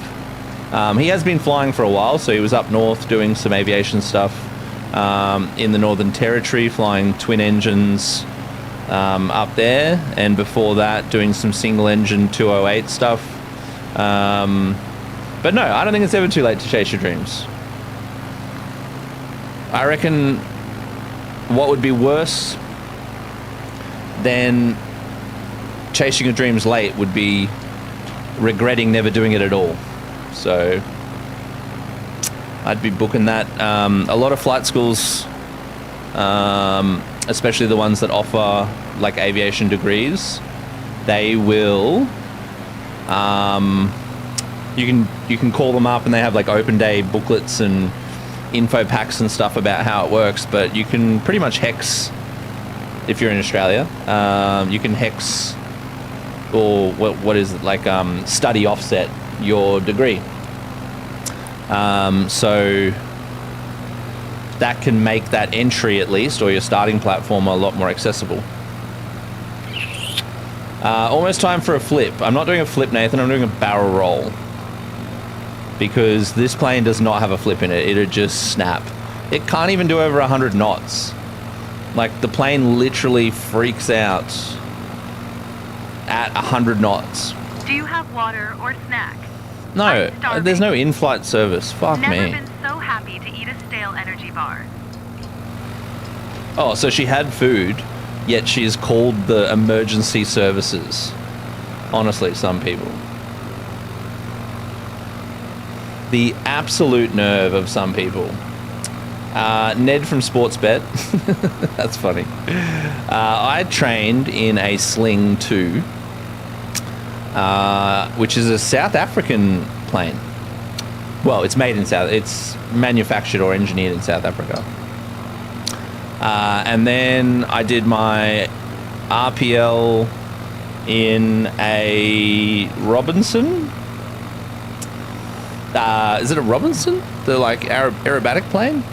He has been flying for a while, so he was up north doing some aviation stuff in the Northern Territory, flying twin engines up there, and before that doing some single engine 208 stuff. But no, I don't think it's ever too late to chase your dreams. I reckon what would be worse than chasing your dreams late would be regretting never doing it at all. So I'd be booking that. A lot of flight schools, especially the ones that offer like aviation degrees, they will, you can call them up and they have like open day booklets and info packs and stuff about how it works, but you can pretty much hex, if you're in Australia, you can hex, or what is it, like study offset your degree. So that can make that entry at least, or your starting platform, a lot more accessible. Almost time for a flip. I'm not doing a flip, Nathan, I'm doing a barrel roll. Because this plane does not have a flip in it. It'd just snap. It can't even do over 100 knots. Like, the plane literally freaks out at 100 knots. Do you have water or snack? No, there's no in-flight service. Fuck me. Never been so happy to eat a stale energy bar. Oh, so she had food, yet she's called the emergency services. Honestly, some people. The absolute nerve of some people. Ned from Sportsbet. That's funny. I trained in a Sling 2, which is a South African plane. Well, it's manufactured or engineered in South Africa. And then I did my RPL in a Robinson. Is it a Robinson? The like aerobatic plane?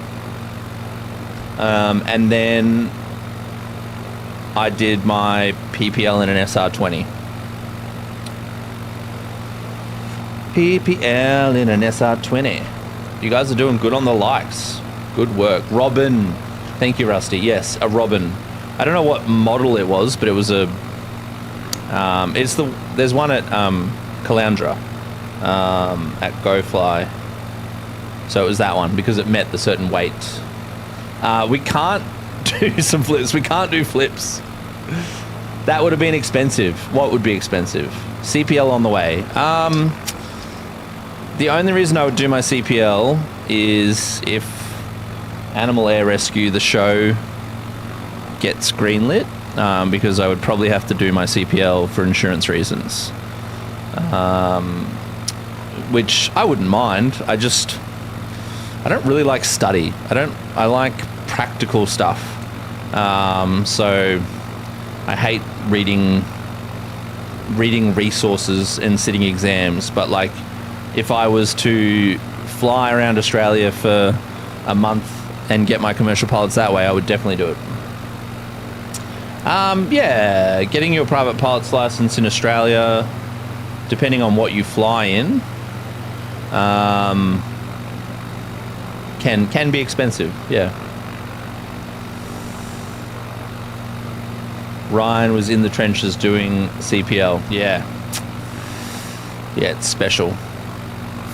And then I did my PPL in an SR20. PPL in an SR20. You guys are doing good on the likes. Good work. Robin. Thank you, Rusty. Yes, a Robin. I don't know what model it was, but it was a... there's one at Caloundra. At GoFly, so it was that one because it met the certain weight. We can't do some flips. We can't do flips. That would have been expensive. What would be expensive? CPL on the way. The only reason I would do my CPL is if Animal Air Rescue, the show, gets greenlit, because I would probably have to do my CPL for insurance reasons. Which I wouldn't mind. I don't really like study. I like practical stuff. So I hate reading resources and sitting exams, but like if I was to fly around Australia for a month and get my commercial pilots that way, I would definitely do it. Yeah, getting your private pilot's license in Australia, depending on what you fly in, can be expensive. Yeah. Ryan was in the trenches doing CPL. Yeah. Yeah, it's special.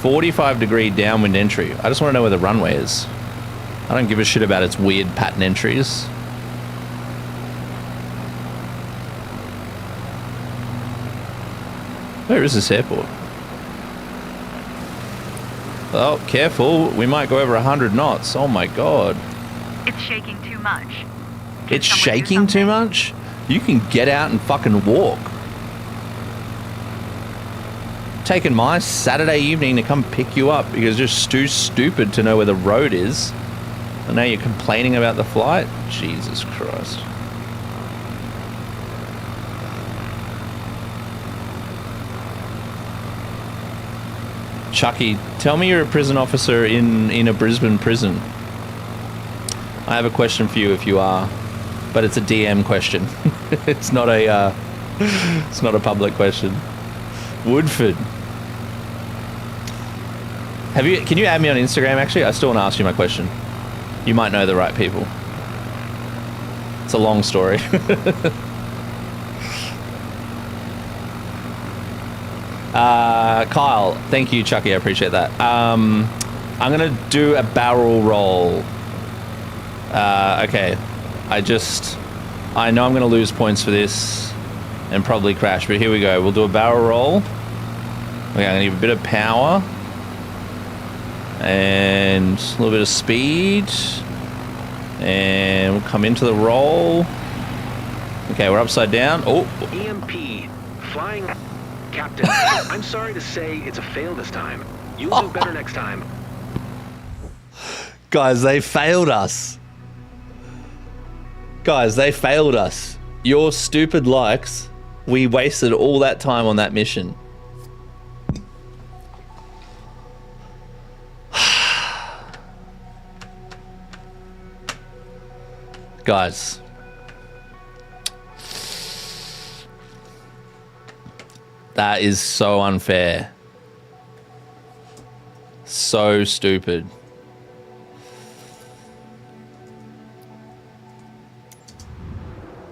45-degree downwind entry. I just want to know where the runway is. I don't give a shit about its weird pattern entries. Where is this airport? Oh, careful. We might go over 100 knots. Oh my god. It's shaking too much. It's shaking too much? You can get out and fucking walk. Taking my Saturday evening to come pick you up because you're too stupid to know where the road is. And now you're complaining about the flight? Jesus Christ. Chucky, tell me you're a prison officer in a Brisbane prison. I have a question for you if you are, but it's a DM question. It's not a public question. Woodford. Can you add me on Instagram actually? I still want to ask you my question. You might know the right people. It's a long story. Kyle, thank you, Chucky. I appreciate that. I'm gonna do a barrel roll. Okay. I know I'm gonna lose points for this and probably crash, but here we go. We'll do a barrel roll. Okay, I'm gonna give a bit of power and a little bit of speed, and we'll come into the roll. Okay, we're upside down. Oh, EMP flying. Captain, I'm sorry to say it's a fail this time. You'll do better next time. Guys, they failed us. Your stupid likes. We wasted all that time on that mission. Guys. That is so unfair. So stupid.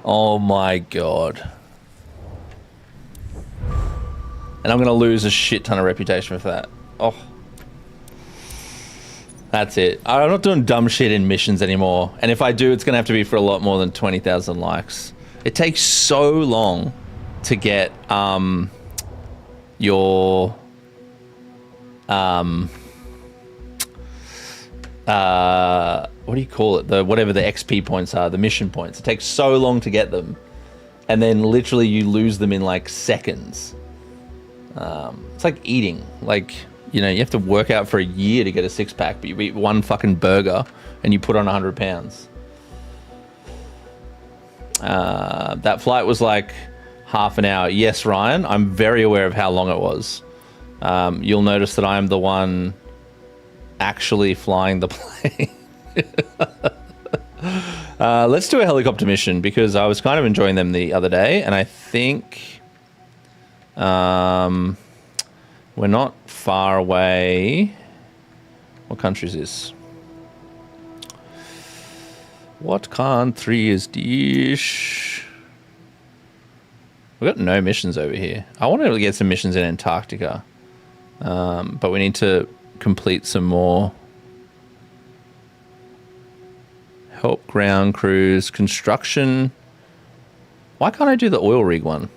Oh my god. And I'm going to lose a shit ton of reputation for that. Oh. That's it. I'm not doing dumb shit in missions anymore. And if I do, it's going to have to be for a lot more than 20,000 likes. It takes so long to get your what do you call it, whatever the XP points are, the mission points. It takes so long to get them, and then literally you lose them in like seconds. It's like eating, like, you know, you have to work out for a year to get a six-pack, but you eat one fucking burger and you put on 100 pounds. That flight was like half an hour. Yes, Ryan, I'm very aware of how long it was. You'll notice that I'm the one actually flying the plane. Let's do a helicopter mission because I was kind of enjoying them the other day, and I think we're not far away. What country is this? What country is this? We've got no missions over here. I wanted to get some missions in Antarctica, but we need to complete some more. Help ground crews, construction. Why can't I do the oil rig one?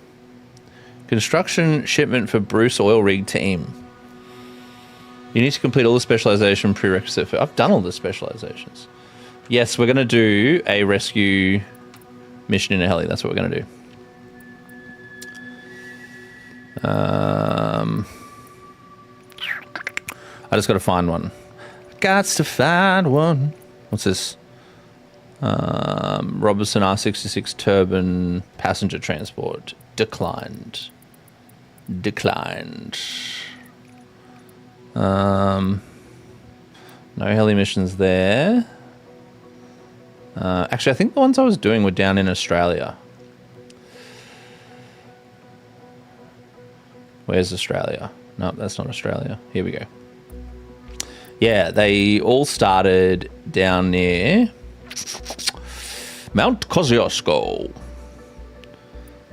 Construction shipment for Bruce oil rig team. You need to complete all the specialization prerequisite for. I've done all the specializations. Yes, we're going to do a rescue mission in a heli. That's what we're going to do. I just got to find one. Gots to find one. What's this? Robertson R66 turbine passenger transport. Declined. No heli missions there. Actually, I think the ones I was doing were down in Australia. Where's Australia? No, that's not Australia. Here we go. Yeah, they all started down near Mount Kosciuszko.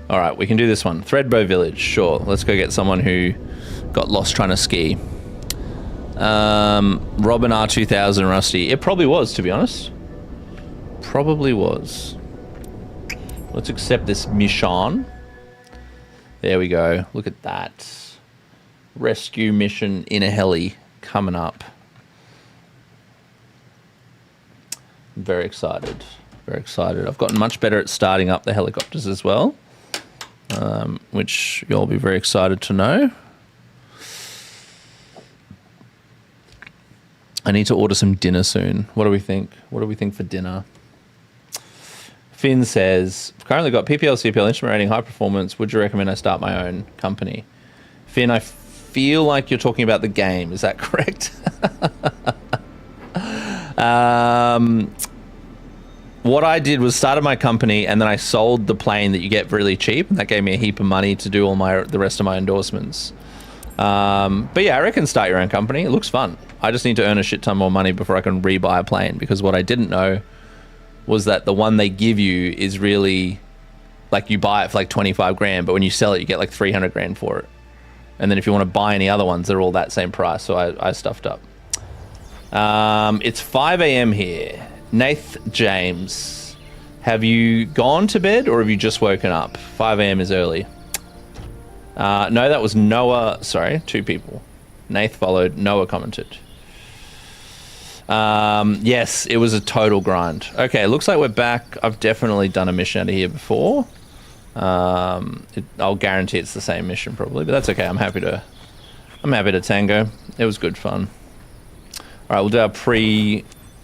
All right, we can do this one. Threadbow Village, sure. Let's go get someone who got lost trying to ski. Robin R2000 Rusty. It probably was, to be honest. Probably was. Let's accept this mission. There we go. Look at that. Rescue mission in a heli coming up. I'm very excited. Very excited. I've gotten much better at starting up the helicopters as well, which you'll be very excited to know. I need to order some dinner soon. What do we think? What do we think for dinner? Finn says, currently got PPL, CPL, instrument rating, high performance. Would you recommend I start my own company? Finn, I feel like you're talking about the game. Is that correct? What I did was started my company and then I sold the plane that you get really cheap. And that gave me a heap of money to do all the rest of my endorsements. But yeah, I reckon start your own company. It looks fun. I just need to earn a shit ton more money before I can rebuy a plane, because what I didn't know was that the one they give you is really like, you buy it for like 25 grand, but when you sell it, you get like 300 grand for it. And then if you want to buy any other ones, they're all that same price. So I stuffed up. It's 5 a.m. here. Nath James, have you gone to bed or have you just woken up? 5 a.m. is early. No, that was Noah. Sorry, 2 people. Nath followed. Noah commented. Yes, it was a total grind. Okay, looks like we're back. I've definitely done a mission out of here before. I'll guarantee it's the same mission probably, but that's okay. I'm happy to tango. It was good fun. All right, we'll do our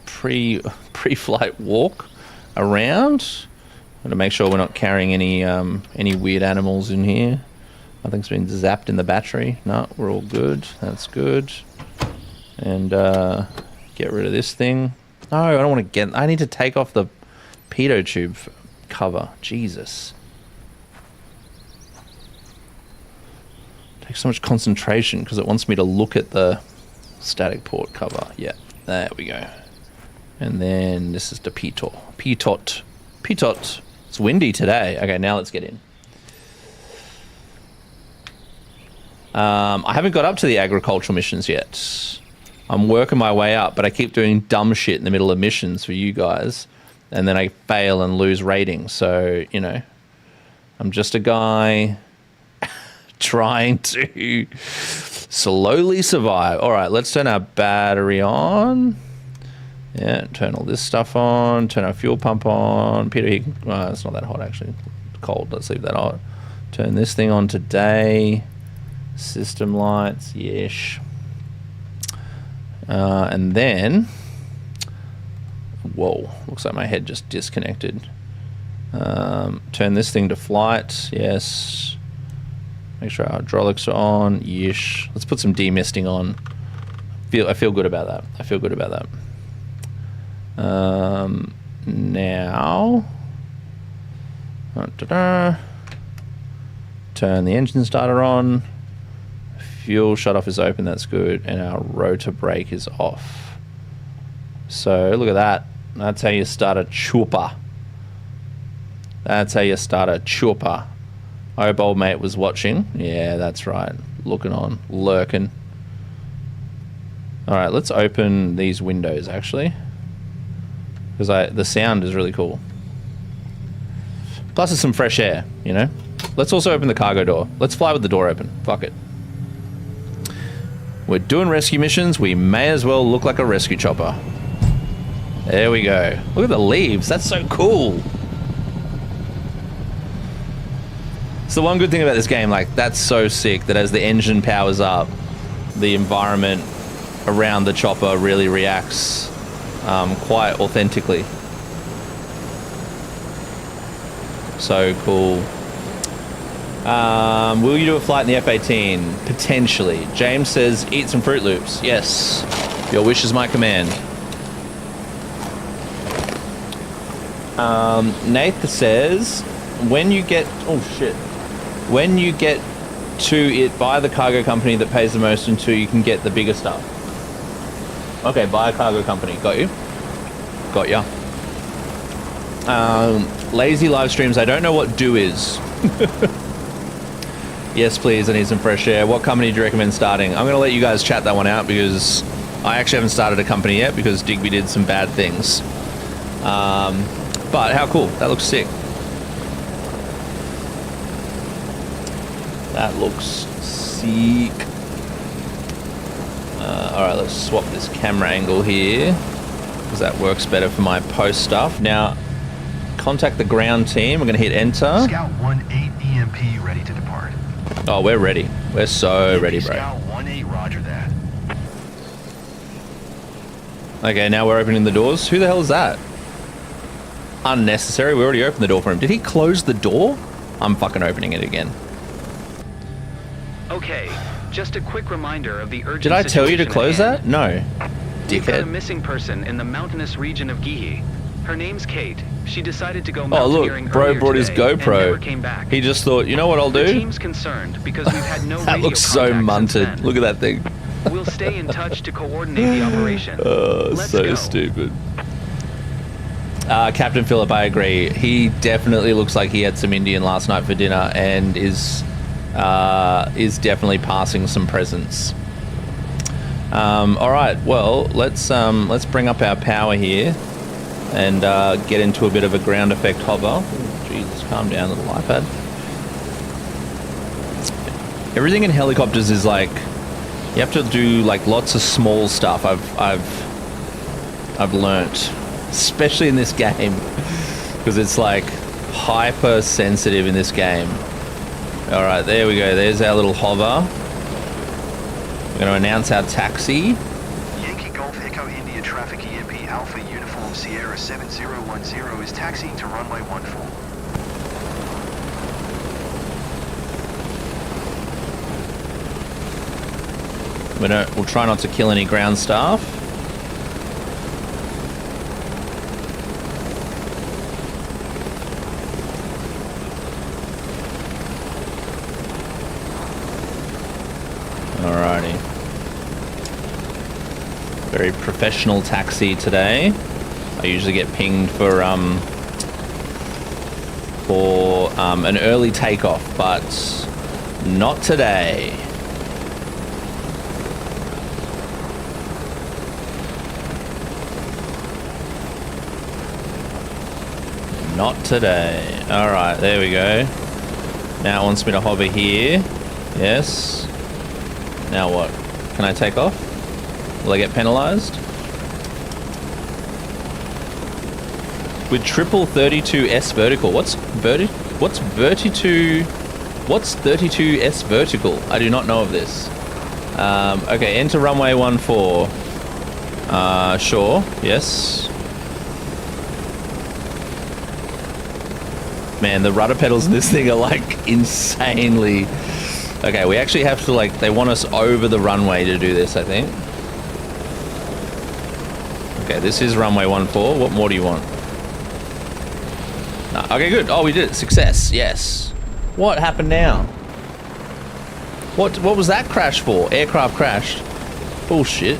pre-flight walk around. To make sure we're not carrying any weird animals in here. Nothing's been zapped in the battery. No, we're all good. That's good. And get rid of this thing. No, I don't want to I need to take off the pitot tube cover. Jesus. Takes so much concentration because it wants me to look at the static port cover. Yeah, there we go. And then this is the pitot. Pitot. It's windy today. Okay, now let's get in. I haven't got up to the agricultural missions yet. I'm working my way up, but I keep doing dumb shit in the middle of missions for you guys, and then I fail and lose ratings. So, you know, I'm just a guy trying to slowly survive. All right, let's turn our battery on. Yeah, turn all this stuff on. Turn our fuel pump on. Peter, it's not that hot actually. It's cold. Let's leave that on. Turn this thing on today. System lights, yes. And then, whoa, looks like my head just disconnected. Turn this thing to flight, yes. Make sure our hydraulics are on, yes. Let's put some demisting on. I feel good about that. I feel good about that. Now, turn the engine starter on. Fuel shut-off is open, that's good, and our rotor brake is off. So look at that. That's how you start a chopper. That's how you start a chopper. I hope old mate was watching. Yeah, that's right. Looking on, lurking. All right, let's open these windows actually, because the sound is really cool. Plus, it's some fresh air, you know. Let's also open the cargo door. Let's fly with the door open. Fuck it. We're doing rescue missions. We may as well look like a rescue chopper. There we go. Look at the leaves. That's so cool. It's the one good thing about this game. Like, that's so sick that as the engine powers up, the environment around the chopper really reacts quite authentically. So cool. Will you do a flight in the F-18? Potentially. James says, eat some Fruit Loops. Yes. Your wish is my command. Nath says, when you get... Oh, shit. When you get to it, buy the cargo company that pays the most until you can get the bigger stuff. Okay, buy a cargo company. Got you. Got ya. Lazy live streams. I don't know what do is. Yes, please. I need some fresh air. What company do you recommend starting? I'm going to let you guys chat that one out because I actually haven't started a company yet because Digby did some bad things. But how cool. That looks sick. That looks sick. Alright, let's swap this camera angle here because that works better for my post stuff. Now, contact the ground team. We're going to hit enter. Scout 1-8 EMP ready to depart. Oh, we're ready. We're so ready, bro. Scout 1-8, roger that. Okay, now we're opening the doors. Who the hell is that? Unnecessary. We already opened the door for him. Did he close the door? I'm fucking opening it again. Okay, just a quick reminder of the urgent Did I tell you to situation close at that? No. We've got a Dickhead. missing person in the mountainous region of Gihi. Her name's Kate. She decided to go Oh, mountaineering look. Bro earlier brought his today and never GoPro. came back. He just thought, you know what I'll The do? team's concerned because we've had no That radio looks so contact since munted. then. Look at that thing. We'll stay in touch to coordinate the operation. Let's So go. stupid. Captain Phillip, I agree. He definitely looks like he had some Indian last night for dinner and is definitely passing some presents. All right, well, let's bring up our power here and get into a bit of a ground effect hover. Ooh, Jesus, calm down, little iPad. Everything in helicopters is like you have to do like lots of small stuff. I've learnt, especially in this game, because it's like hyper sensitive in this game. All right, there we go. There's our little hover. We're going to announce our taxi. Yankee Golf Echo India Traffic EMP Alpha Uniform Sierra 7010 is taxiing to runway 14. We'll try not to kill any ground staff. Alrighty. Very professional taxi today. I usually get pinged for an early takeoff, but not today. Not today. Alright, there we go. Now it wants me to hover here. Yes. Now what? Can I take off? Will I get penalized? With triple 32S vertical. What's 32S vertical? I do not know of this. Okay, enter runway 14. Sure. Yes. Man, the rudder pedals in this thing are like insanely... Okay, we actually have to like... They want us over the runway to do this, I think. Okay, this is runway 14. What more do you want? No, okay, good. Oh, we did it. Success. Yes. What happened now? What was that crash for? Aircraft crashed. Bullshit.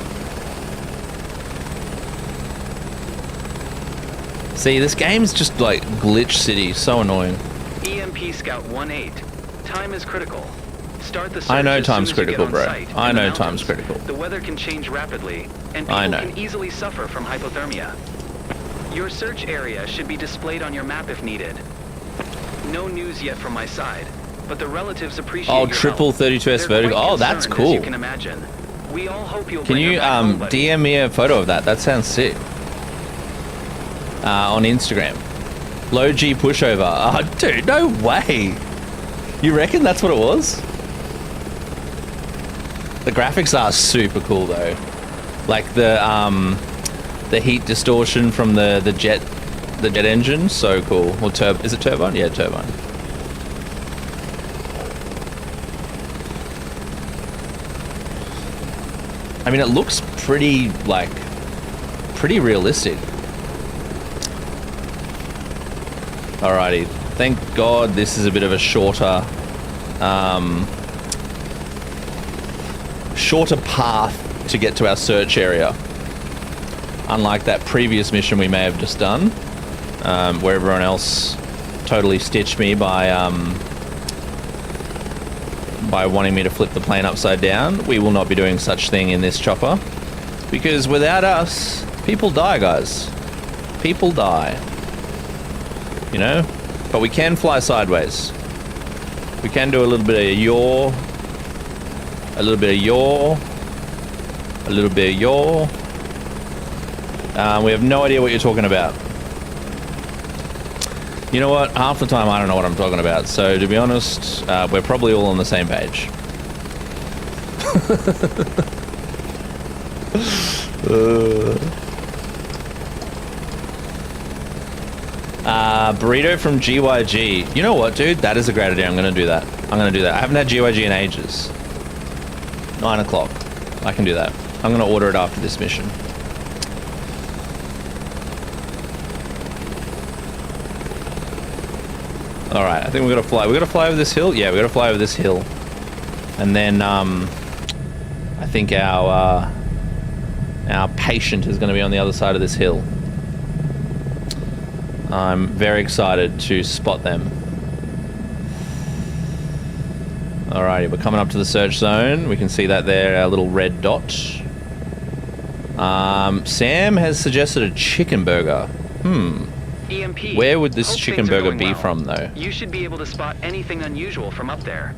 See, this game's just like glitch city. So annoying. EMP Scout 1-8. Time is critical. Start the search I know as soon time's as you get critical, on bro. site I in the know mountains. time's critical. The weather can change rapidly, and I people know. can easily suffer from hypothermia. Your search area should be displayed on your map if needed. No news yet from my side, but the relatives appreciate Oh, your triple help. 32S They're vertical. quite Oh, that's concerned, as cool. you can imagine. We all hope you'll Can bring you her back home, buddy. DM me a photo of that? That sounds sick. On Instagram. Low G pushover. Oh, dude, no way. You reckon that's what it was? The graphics are super cool though. Like the heat distortion from the jet engine, so cool. Or is it turbine? Yeah, turbine. I mean, it looks pretty, like, pretty realistic. Alrighty. Thank God this is a bit of a shorter, shorter path to get to our search area. Unlike that previous mission we may have just done, where everyone else totally stitched me by wanting me to flip the plane upside down. We will not be doing such thing in this chopper, because without us, people die, guys. People die. You know? But we can fly sideways. We can do a little bit of yaw, a little bit of yaw, a little bit of yaw. We have no idea what you're talking about. You know what? Half the time I don't know what I'm talking about. So to be honest, we're probably all on the same page. Burrito from GYG. You know what, dude? That is a great idea. I'm going to do that. I'm going to do that. I haven't had GYG in ages. 9 o'clock. I can do that. I'm going to order it after this mission. All right, I think we're gonna fly. We're gonna fly over this hill. Yeah, we're gonna fly over this hill, and then I think our patient is gonna be on the other side of this hill. I'm very excited to spot them. Alrighty, we're coming up to the search zone. We can see that there, our little red dot. Sam has suggested a chicken burger. EMP. Where would this Hope chicken things are burger going be well. from, though? You should be able to spot anything unusual from up there.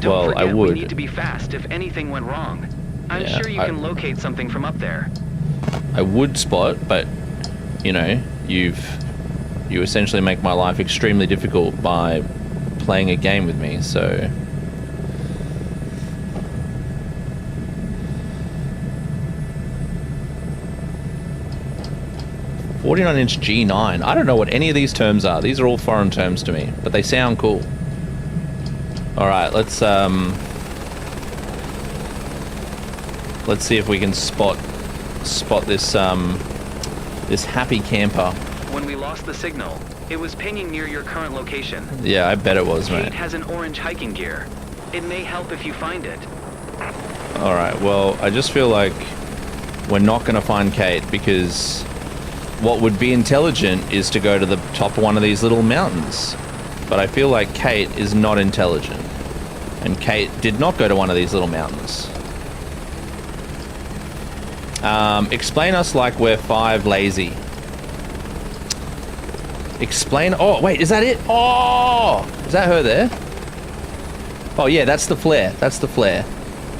Don't Well, forget, I would. we need to be fast if anything went wrong. I'm Yeah, sure you can locate something from up there. I would spot, but you know, you essentially make my life extremely difficult by playing a game with me, so 49-inch G9. I don't know what any of these terms are. These are all foreign terms to me, but they sound cool. All right, let's see if we can spot this this happy camper. When we lost the signal, it was pinging near your current location. Yeah, I bet it was, Kate mate. has an orange hiking gear. It may help if you find it. All right, well, I just feel like we're not going to find Kate, because what would be intelligent is to go to the top of one of these little mountains. But I feel like Kate is not intelligent. And Kate did not go to one of these little mountains. Explain us like we're 5 lazy. Explain... Oh, wait, is that it? Oh! Is that her there? Oh, yeah, that's the flare. That's the flare.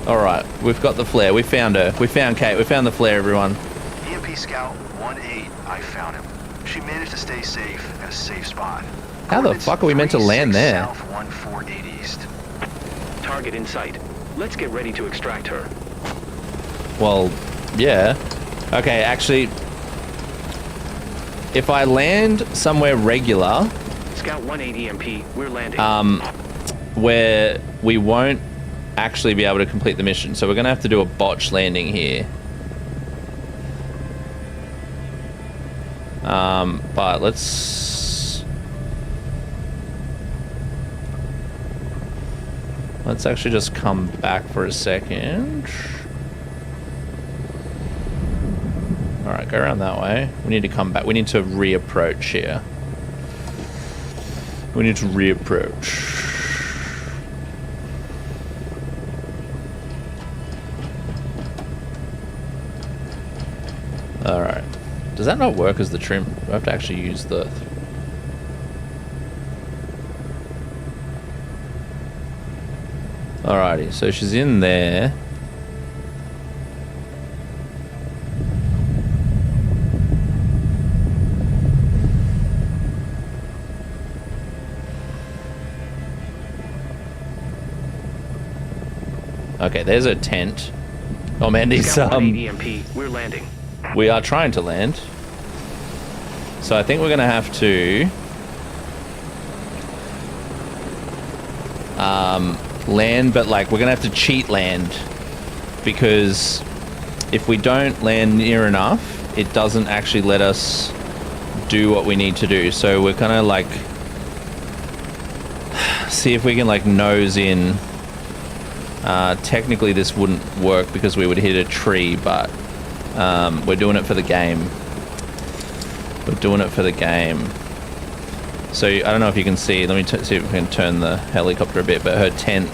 All right, we've got the flare. We found her. We found Kate. We found the flare, everyone. EMP Scout 1-8, I found him. She managed to stay safe at a safe spot. How the fuck are we meant to land there? South 148 East. Target in sight. Let's get ready to extract her. Well, yeah. Okay, actually, if I land somewhere regular, Scout 1-8 EMP, we're landing. where we won't actually be able to complete the mission, so we're gonna have to do a botch landing here. But let's actually just come back for a second. Alright, go around that way. We need to come back. We need to reapproach here. We need to reapproach. Alright. Does that not work as the trim? Do I have to actually use the... Alrighty, so she's in there. Okay, there's a tent. Oh man, these Scout 1-8 EMP, we're landing. we are trying to land. So I think we're gonna have to land, but like we're gonna have to cheat land. because if we don't land near enough, it doesn't actually let us do what we need to do. So we're gonna like see if we can like nose in. Technically this wouldn't work because we would hit a tree, but we're doing it for the game. We're doing it for the game. So I don't know if you can see, let me see if we can turn the helicopter a bit, but her tent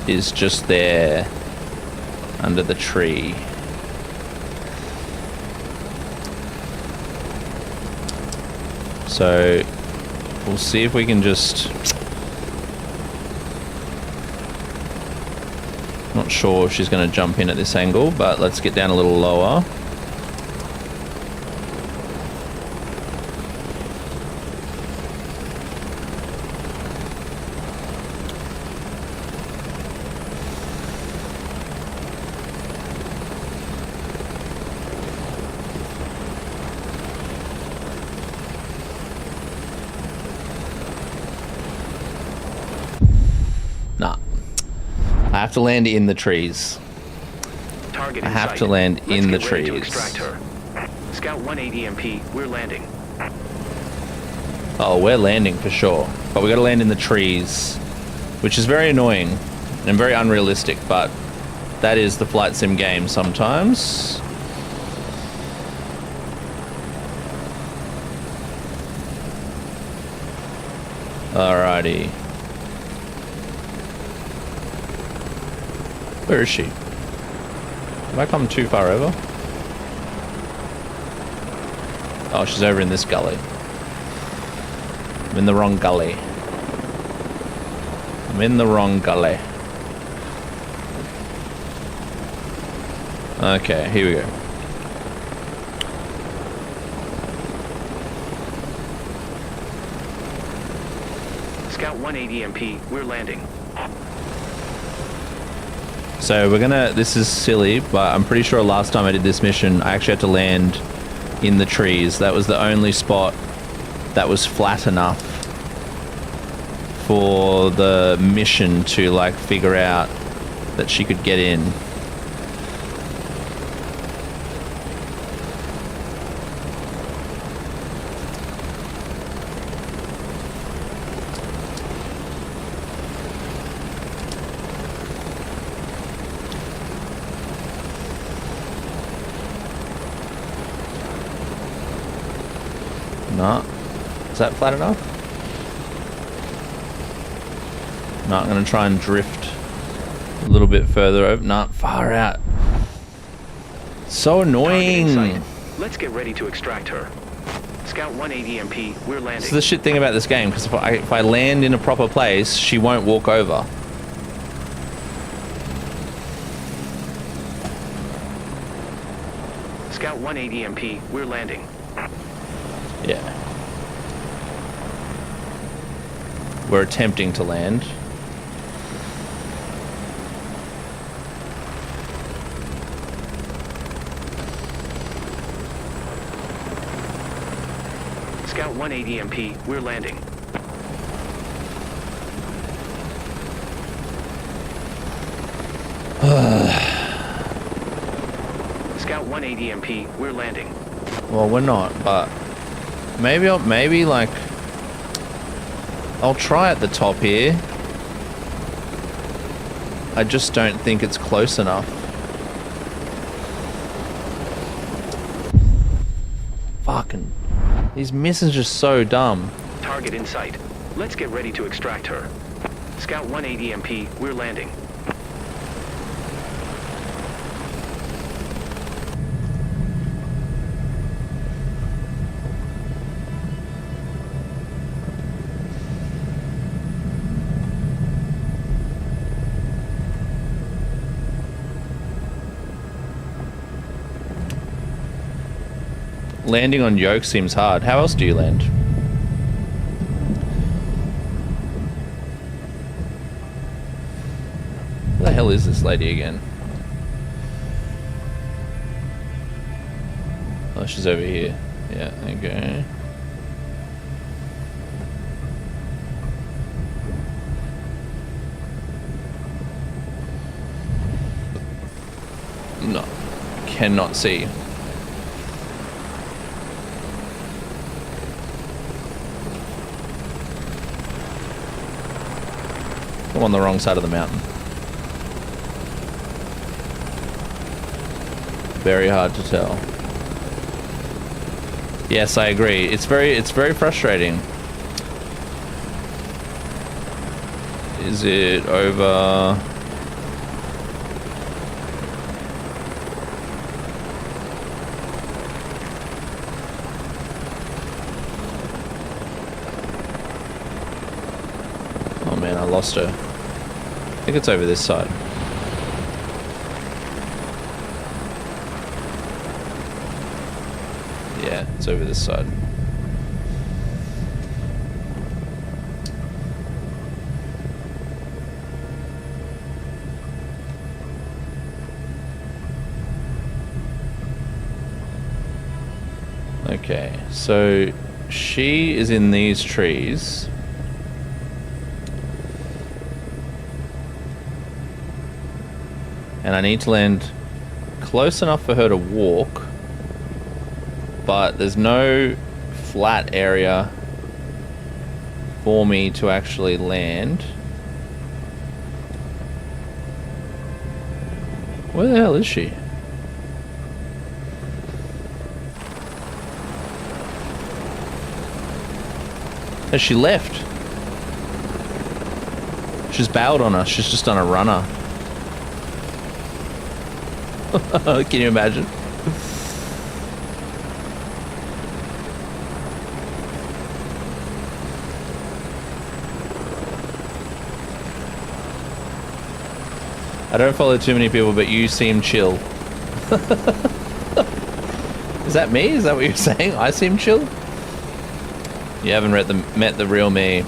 is just there under the tree. So we'll see if we can just... Not sure if she's going to jump in at this angle, but let's get down a little lower. I have to land in the trees. Target I have to land in the trees. To extract her. Scout 18 EMP, we're landing. Oh, we're landing for sure. But we got to land in the trees, which is very annoying and very unrealistic, but that is the flight sim game sometimes. Alrighty. Where is she? Have I come too far over? Oh, she's over in this gully. I'm in the wrong gully. I'm in the wrong gully. Okay, here we go. Scout 18 EMP, we're landing. So we're gonna, this is silly, but I'm pretty sure last time I did this mission, I actually had to land in the trees. That was the only spot that was flat enough for the mission to like figure out that she could get in. No. Is that flat enough? No, I'm going to try and drift a little bit further over. No, far out. So annoying. Let's get ready to extract her. Scout 18 EMP, we're landing. This is the shit thing about this game, because if I land in a proper place, she won't walk over. Scout 18 EMP, we're landing. Yeah. We're attempting to land. Scout 18 EMP, we're landing. Scout 18 EMP, we're landing. Well, we're not, but maybe like I'll try at the top here. I just don't think it's close enough. Fucking, these missions are just so dumb. Target in sight. Let's get ready to extract her. Scout 18 EMP, we're landing. Landing on yoke seems hard. How else do you land? Where the hell is this lady again? Oh, she's over here. Yeah, okay. No, cannot see. I'm on the wrong side of the mountain. Very hard to tell. Yes, I agree. It's very frustrating. Is it over? Oh man, I lost her. I think it's over this side. Yeah, it's over this side. Okay, so she is in these trees. And I need to land close enough for her to walk, but there's no flat area for me to actually land. Where the hell is she? Has she left? She's bailed on us. She's just done a runner. Can you imagine? I don't follow too many people, but you seem chill. Is that me? Is that what you're saying? I seem chill? You haven't met the real me.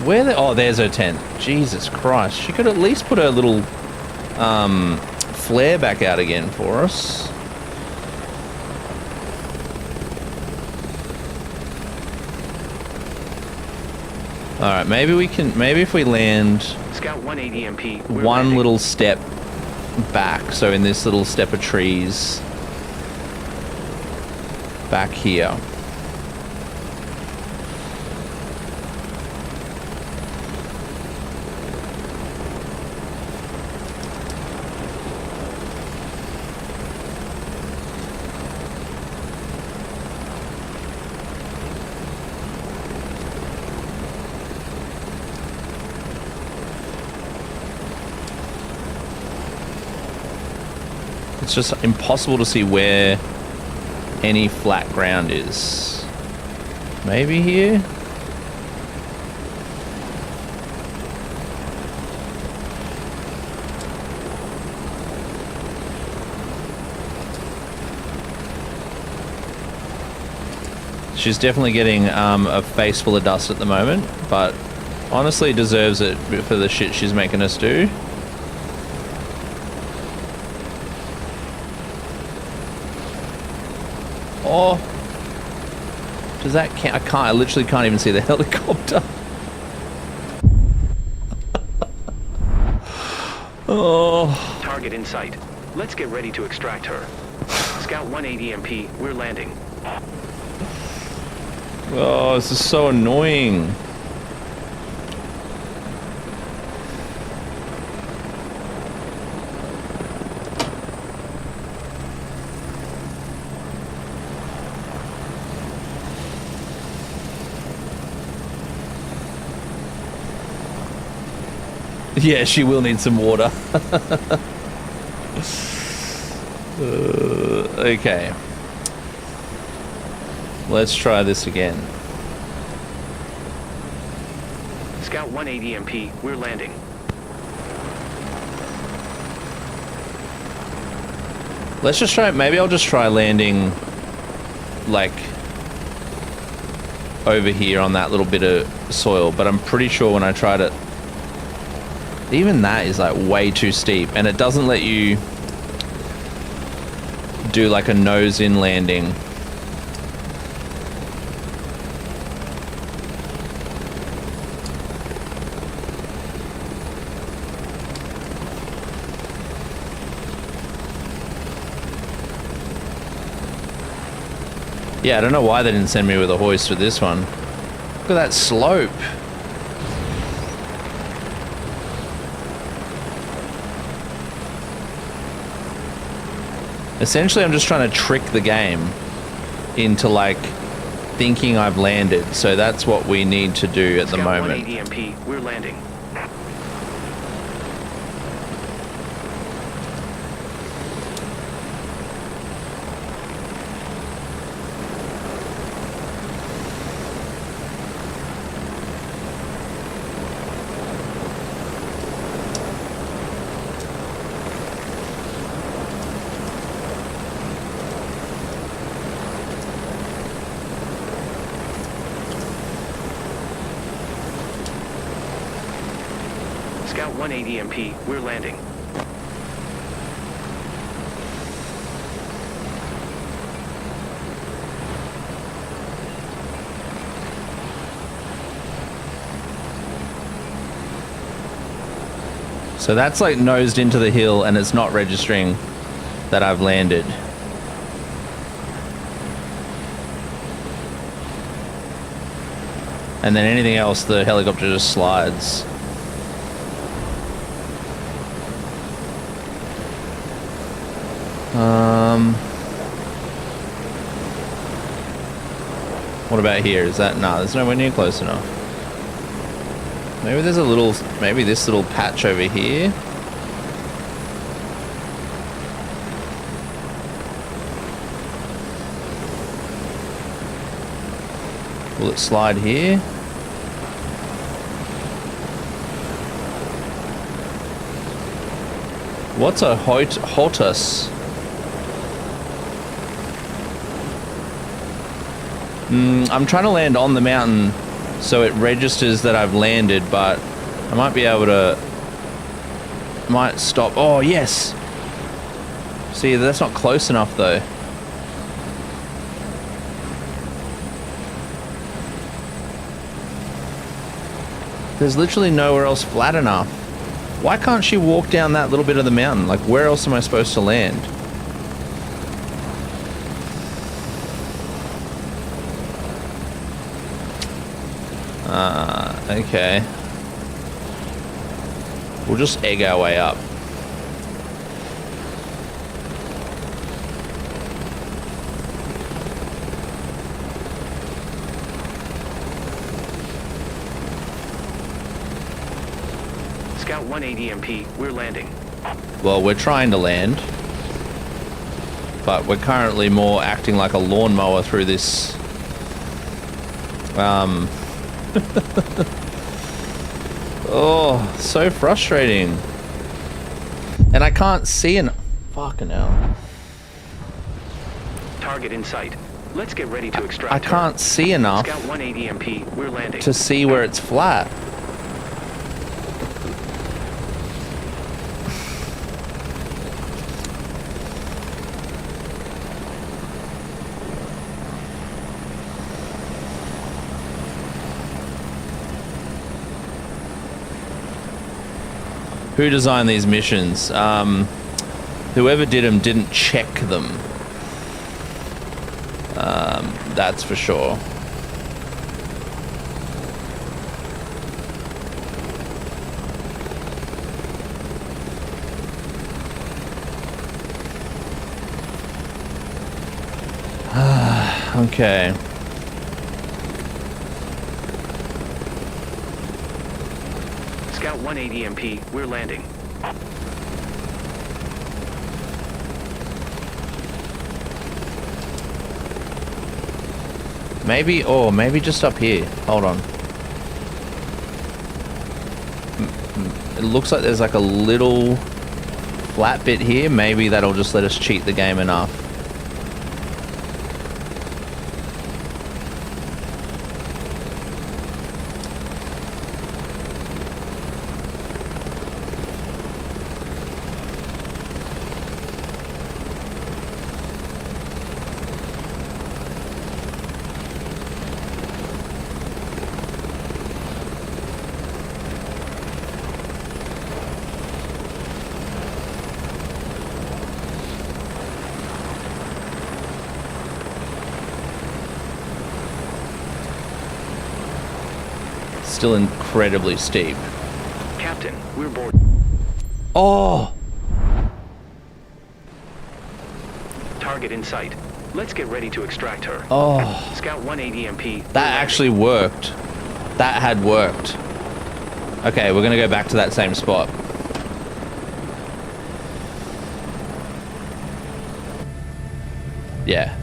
Where the... Oh, there's her tent. Jesus Christ. She could at least put her little flare back out again for us. Alright, maybe we can... Maybe if we land... Scout 180 MP. One little step back. So in this little step of trees. Back here. It's just impossible to see where any flat ground is. Maybe here? She's definitely getting a face full of dust at the moment, but honestly deserves it for the shit she's making us do. Oh, does that count? I can't. I literally can't even see the helicopter. Oh. Target in sight. Let's get ready to extract her. Scout 180 MP. We're landing. Oh, this is so annoying. Yeah, she will need some water. Okay. Let's try this again. Scout 180 MP, we're landing. Let's just try, maybe I'll just try landing, like, over here on that little bit of soil, but I'm pretty sure when I tried it, even that is like way too steep, and it doesn't let you do like a nose-in landing. Yeah, I don't know why they didn't send me with a hoist for this one. Look at that slope. Essentially, I'm just trying to trick the game into, like, thinking I've landed. So that's what we need to do at the moment. Scout 1 ADMP, we're landing. Scout 1 ADMP, we're landing. So that's like nosed into the hill and it's not registering that I've landed. And then anything else, the helicopter just slides. What about here? Is that... Nah, there's nowhere near close enough. Maybe there's a little... Maybe this little patch over here. Will it slide here? What's a HOTUS? I'm trying to land on the mountain so it registers that I've landed, but I might be able to... Might stop. Oh, yes! See, that's not close enough, though. There's literally nowhere else flat enough. Why can't she walk down that little bit of the mountain? Like, where else am I supposed to land? Okay. We'll just egg our way up. Scout 1 ADMP, we're landing. Well, we're trying to land, but we're currently more acting like a lawnmower through this. Oh, so frustrating. And I can't see an... Fucking hell. Target in sight. Let's get ready to extract. I can't see enough Scout 1 ADMP, we're landing. to see where it's flat. Who designed these missions? Whoever did them didn't check them. That's for sure. Okay. Scout 1 ADMP, we're landing. Maybe, or maybe just up here. Hold on. It looks like there's like a little flat bit here. Maybe that'll just let us cheat the game enough. still incredibly steep. Captain, we're board. Oh! Target in sight. Let's get ready to extract her. Oh. Scout 180 MP. That actually worked. That had worked. Okay, we're gonna go back to that same spot. Yeah.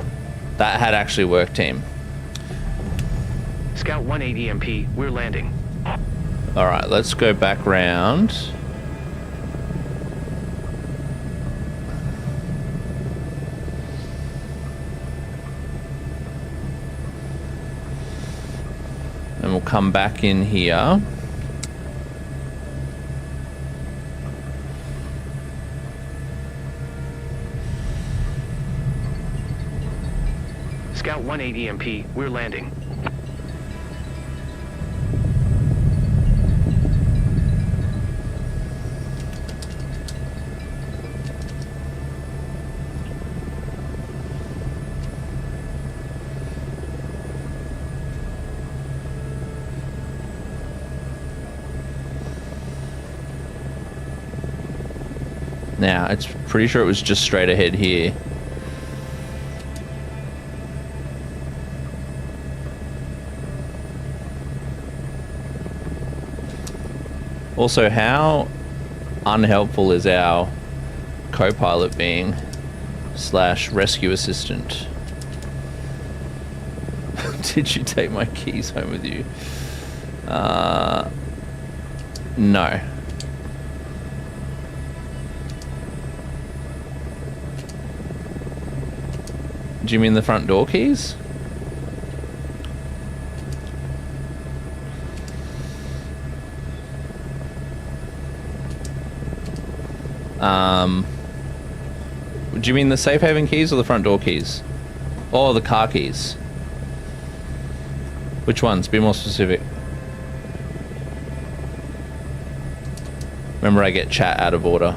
That had actually worked, team. Scout 180 MP, we're landing. Alright, let's go back round. And we'll come back in here. Scout 180 MP, we're landing. Now, it's pretty sure it was just straight ahead here. Also, how unhelpful is our co-pilot being / rescue assistant? Did you take my keys home with you? No. Do you mean the front door keys? Do you mean the safe haven keys or the front door keys? Or the car keys? Which ones? Be more specific. Remember, I get chat out of order.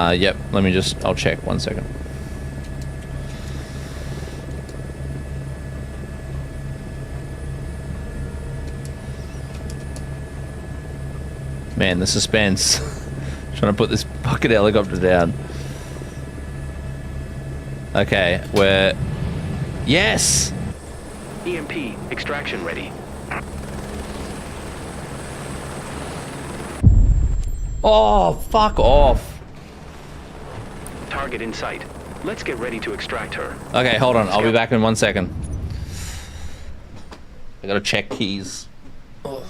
Yep, let me just, I'll check 1 second. Man, the suspense. Trying to put this bucket helicopter down. Okay, we're... Yes! EMP, extraction ready. Oh, fuck off. Target in sight. Let's get ready to extract her. Okay, hold on. I'll be back in 1 second. I gotta check keys. Oh.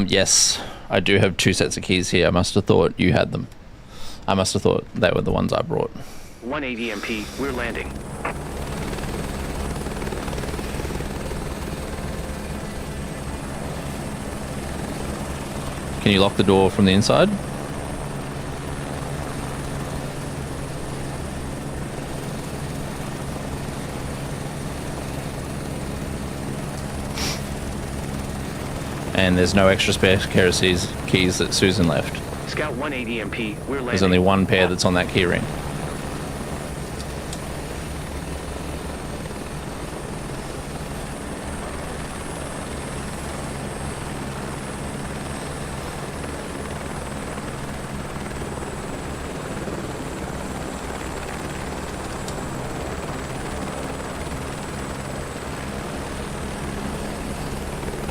Yes, I do have 2 sets of keys here. I must have thought you had them. I must have thought they were the ones I brought. 180 MP, we're landing. Can you lock the door from the inside? And there's no extra spare keys that Susan left. Scout 180 MP, we're landing. There's only 1 pair that's on that key ring.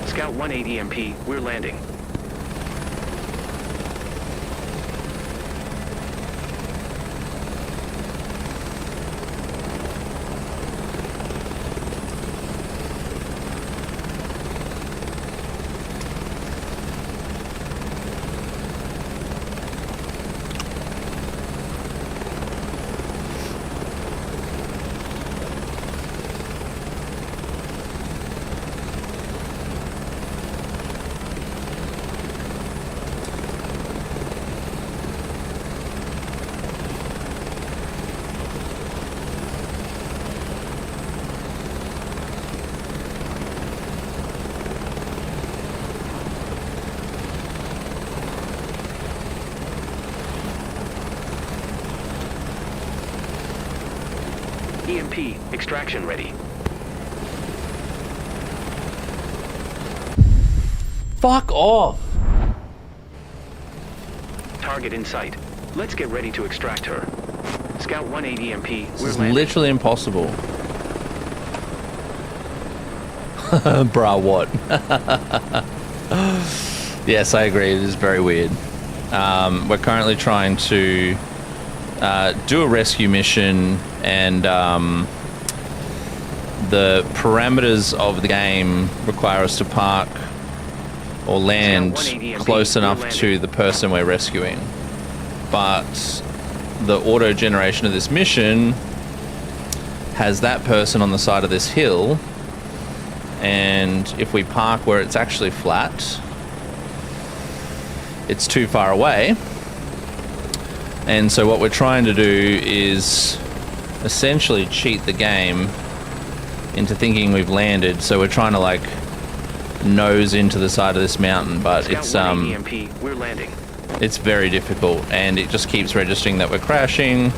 Scout 180 MP, we're landing. EMP, extraction ready. Fuck off. Target in sight. Let's get ready to extract her. Scout 1-8 EMP, This we're is landing. literally impossible. Bruh, what? Yes, I agree. It is very weird. We're currently trying to do a rescue mission, and the parameters of the game require us to park or land close enough to the person we're rescuing. But the auto generation of this mission has that person on the side of this hill, and if we park where it's actually flat, it's too far away. And so what we're trying to do is essentially cheat the game into thinking we've landed. So we're trying to like nose into the side of this mountain, but it's EMP, we're landing. it's very difficult, and it just keeps registering that we're crashing,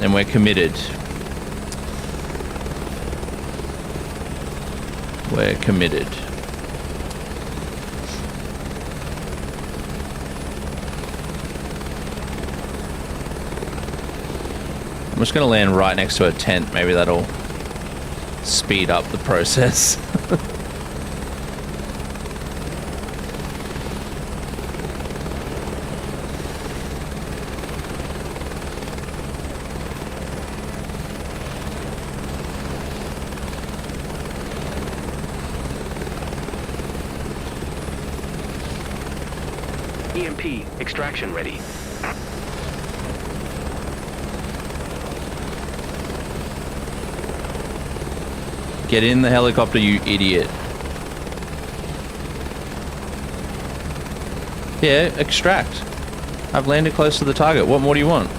and we're committed. We're committed. I'm just going to land right next to a tent. Maybe that'll speed up the process. EMP, extraction ready. Get in the helicopter, you idiot. Yeah, extract. I've landed close to the target. What more do you want?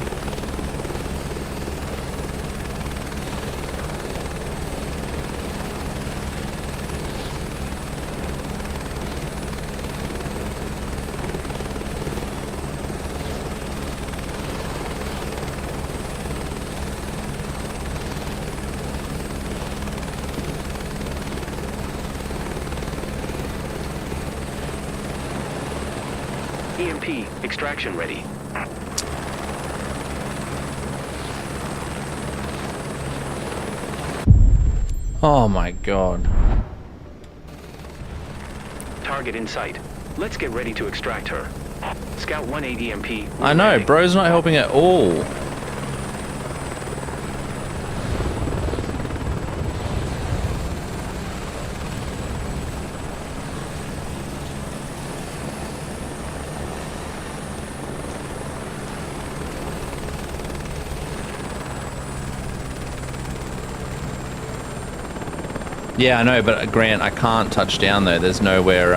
EMP, extraction ready. Oh my god. Target in sight. Let's get ready to extract her. Scout 1-8 EMP. I know, bro's not helping at all. Yeah, I know, but Grant, I can't touch down though. There's nowhere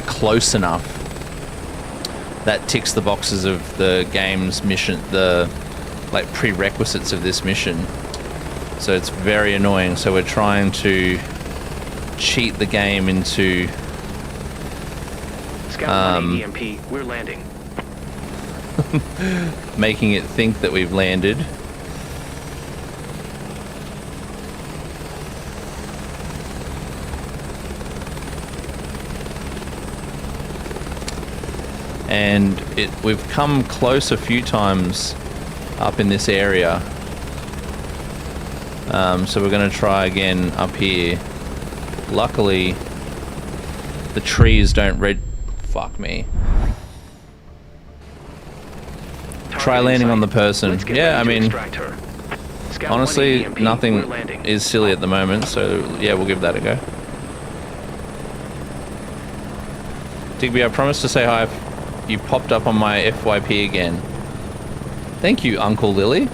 close enough that ticks the boxes of the game's mission, the like prerequisites of this mission. So it's very annoying. So we're trying to cheat the game into Scout 1-8 EMP, we're landing. making it think that we've landed. And we've come close a few times up in this area. So we're going to try again up here. Luckily, the trees don't fuck me. Try landing on the person. Yeah, I mean, honestly, nothing is silly at the moment, so yeah, we'll give that a go. Digby, I promised to say hi if you popped up on my FYP again. Thank you, Uncle Lily.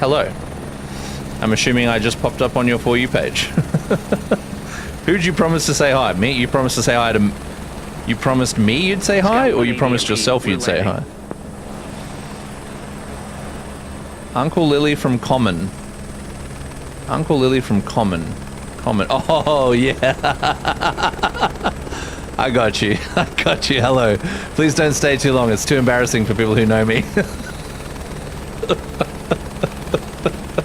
Hello. I'm assuming I just popped up on your For You page. Who'd you promise to say hi? Me? You promised to say hi to... You promised me you'd say hi, or you promised yourself you'd say hi? Uncle Lily from Common. Uncle Lily from Common. Common. Oh, yeah. I got you. I got you. Hello. Please don't stay too long. It's too embarrassing for people who know me.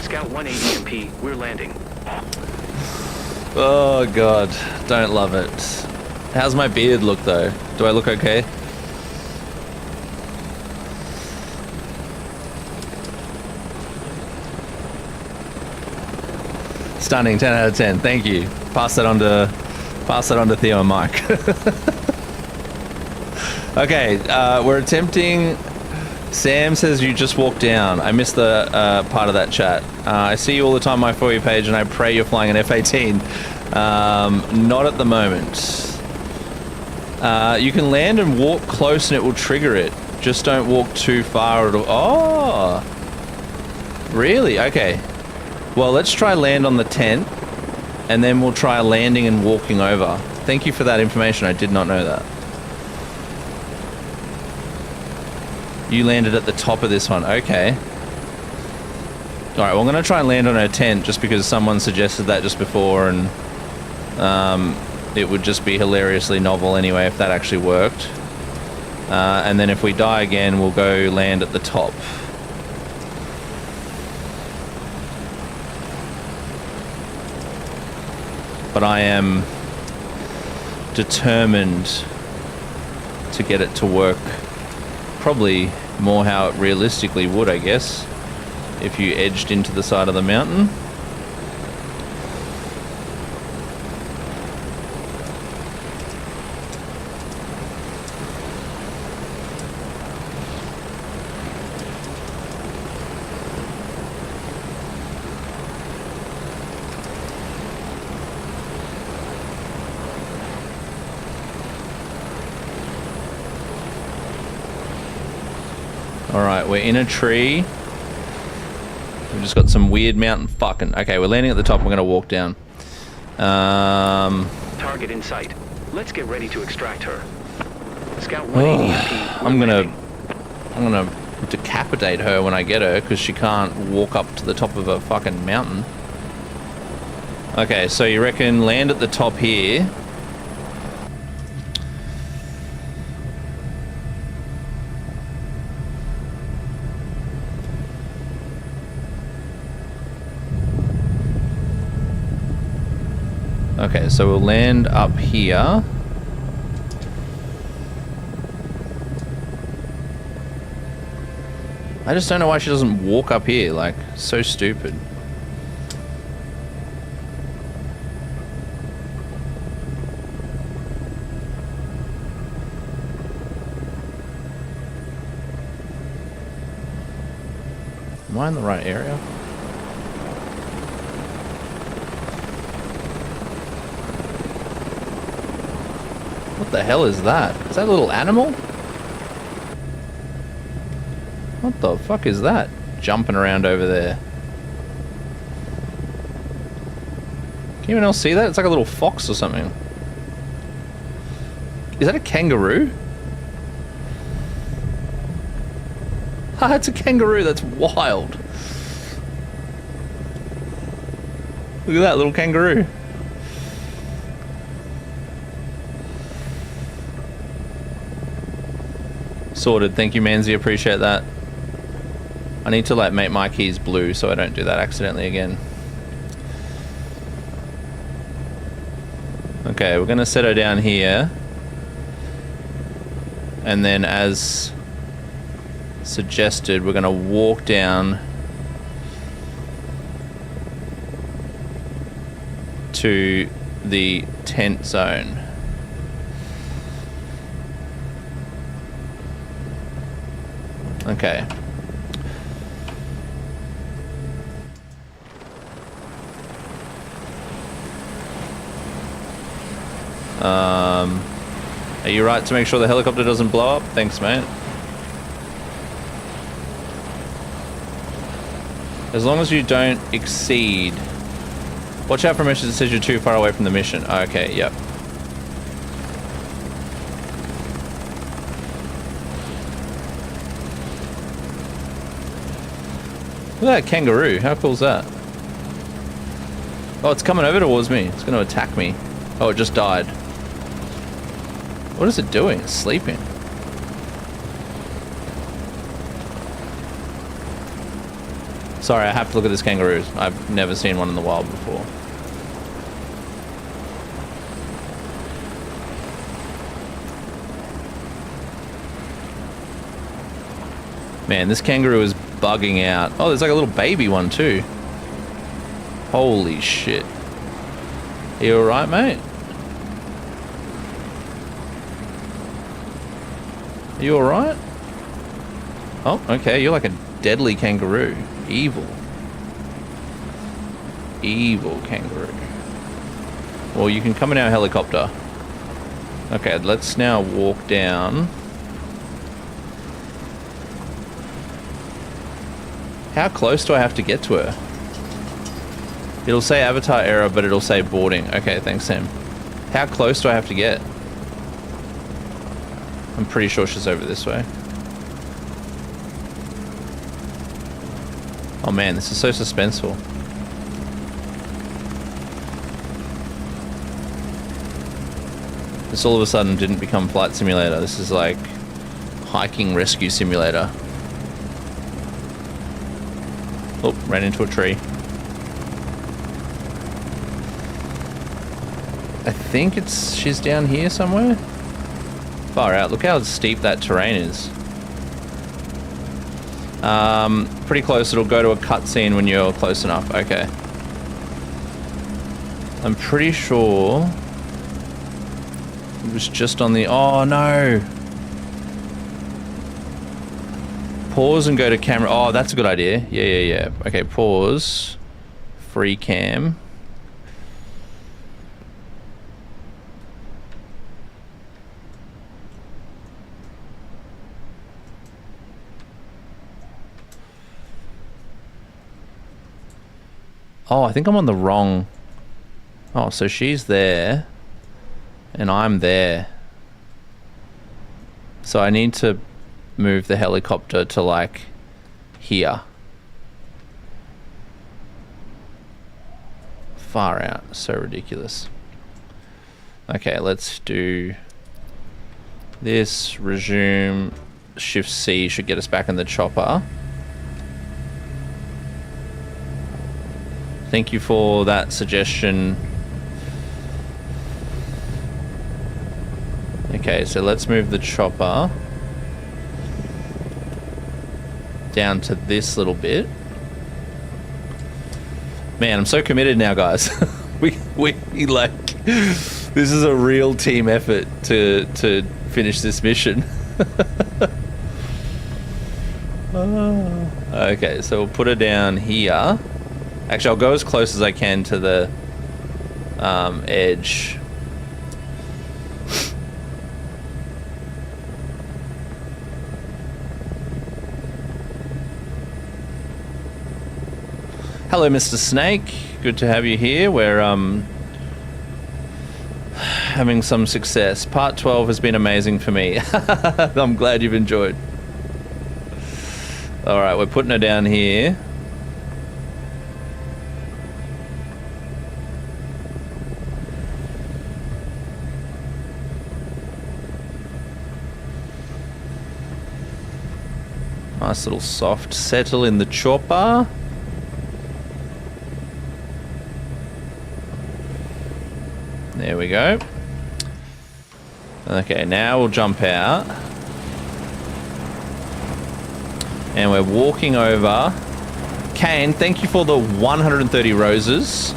Scout 180 MP, we're landing. Oh god, don't love it. How's my beard look though? Do I look okay? Stunning, 10 out of 10. Thank you. Pass that on to Theo and Mike. Okay, we're attempting. Sam says you just walked down. I missed the part of that chat. I see you all the time on my For You page, and I pray you're flying an F-18. Not at the moment. You can land and walk close, and it will trigger it. Just don't walk too far. Oh, really? Okay. Well, let's try land on the tent, and then we'll try landing and walking over. Thank you for that information. I did not know that. You landed at the top of this one. Okay. Alright, well, I'm going to try and land on her tent just because someone suggested that just before, and it would just be hilariously novel anyway if that actually worked. And then if we die again, we'll go land at the top. But I am determined to get it to work probably more how it realistically would, I guess, if you edged into the side of the mountain. Alright, we're in a tree. We've just got some weird mountain fucking... Okay, we're landing at the top. We're going to walk down. Target in sight. Let's get ready to extract her. Scout 180 I'm gonna decapitate her when I get her, because she can't walk up to the top of a fucking mountain. Okay, so you reckon land at the top here. Okay, so we'll land up here. I just don't know why she doesn't walk up here, like, so stupid. Am I in the right area? What the hell is that? Is that a little animal? What the fuck is that? Jumping around over there. Can anyone else see that? It's like a little fox or something. Is that a kangaroo? Ah, it's a kangaroo. That's wild. Look at that little kangaroo. Sorted. Thank you, Manzi. Appreciate that. I need to like make my keys blue so I don't do that accidentally again. Okay, we're gonna set her down here, and then as suggested, we're gonna walk down to the tent zone. Okay. Are you right to make sure the helicopter doesn't blow up? Thanks, mate. As long as you don't exceed... Watch out for a message that says you're too far away from the mission. Okay, yep. Look at that kangaroo. How cool is that? Oh, it's coming over towards me. It's going to attack me. Oh, it just died. What is it doing? It's sleeping. Sorry, I have to look at this kangaroo. I've never seen one in the wild before. Man, this kangaroo is bugging out. Oh, there's like a little baby one too. Holy shit. Are you alright, mate? Are you alright? Oh, okay, you're like a deadly kangaroo. Evil. Evil kangaroo. Well, you can come in our helicopter. Okay, let's now walk down. How close do I have to get to her? It'll say avatar error, but it'll say boarding. Okay, thanks, Sam. How close do I have to get? I'm pretty sure she's over this way. Oh man, this is so suspenseful. This all of a sudden didn't become Flight Simulator. This is like hiking rescue simulator. Oh, ran into a tree. I think she's down here somewhere. Far out. Look how steep that terrain is. Pretty close. It'll go to a cutscene when you're close enough. Okay. I'm pretty sure it was just on the... Oh, no. Pause and go to camera. Oh, that's a good idea. Yeah. Okay, pause. Free cam. Oh, I think I'm on the wrong... Oh, so she's there. And I'm there. So I need to move the helicopter to, like, here. Far out. So ridiculous. Okay, let's do this. Resume. Shift C should get us back in the chopper. Thank you for that suggestion. Okay, so let's move the chopper down to this little bit. Man, I'm so committed now, guys. we like, this is a real team effort to finish this mission. Okay, so we'll put her down here. Actually, I'll go as close as I can to the edge. Hello, Mr. Snake. Good to have you here. We're having some success. Part 12 has been amazing for me. I'm glad you've enjoyed. All right, we're putting her down here. Nice little soft settle in the chopper. There we go. Okay, now we'll jump out. And we're walking over. Kane, thank you for the 130 roses.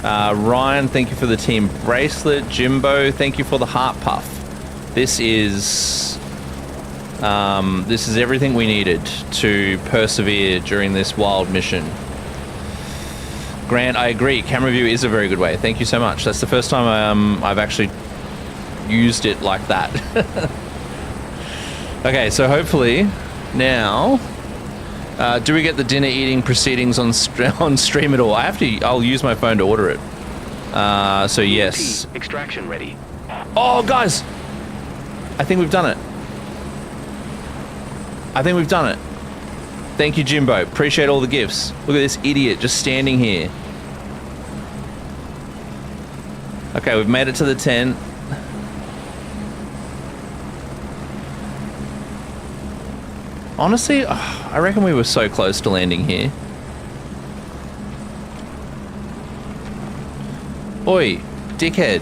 Ryan, thank you for the team bracelet. Jimbo, thank you for the heart puff. This is everything we needed to persevere during this wild mission. Grant, I agree. Camera view is a very good way. Thank you so much. That's the first time I've actually used it like that. Okay, so hopefully now, do we get the dinner eating proceedings on stream at all? I'll use my phone to order it. So yes. Extraction ready. Oh, guys, I think we've done it. Thank you, Jimbo. Appreciate all the gifts. Look at this idiot just standing here. Okay, we've made it to the tent. Honestly, I reckon we were so close to landing here. Oi, dickhead.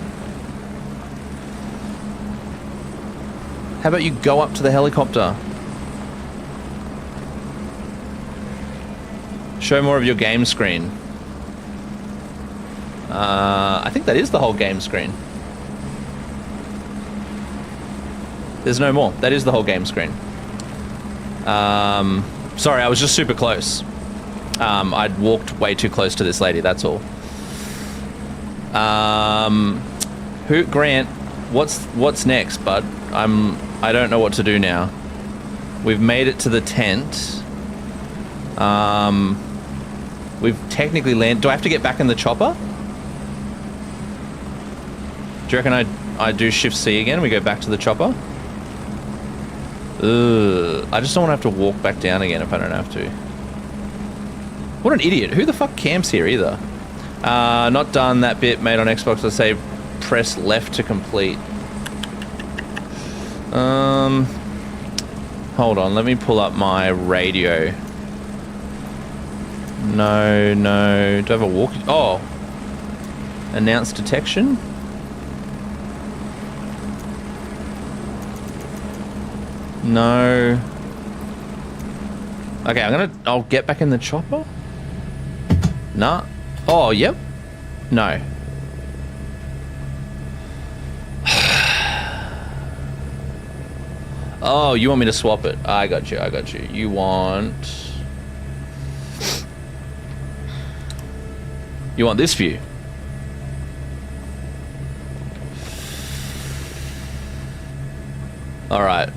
How about you go up to the helicopter? Show more of your game screen. I think that is the whole game screen. There's no more. That is the whole game screen. Sorry, I was just super close. I'd walked way too close to this lady, that's all. Grant, what's next, bud? I don't know what to do now. We've made it to the tent. We've technically landed. Do I have to get back in the chopper? Do you reckon I do shift C again? We go back to the chopper? Ugh, I just don't want to have to walk back down again if I don't have to. What an idiot. Who the fuck camps here either? Not done that bit made on Xbox. Let's say press left to complete. Hold on. Let me pull up my radio. No. Do I have a walkie? Oh. Announce detection? No. Okay, I'll get back in the chopper? Nah. Oh, yep. No. Oh, you want me to swap it? I got you. You want this view? Alright,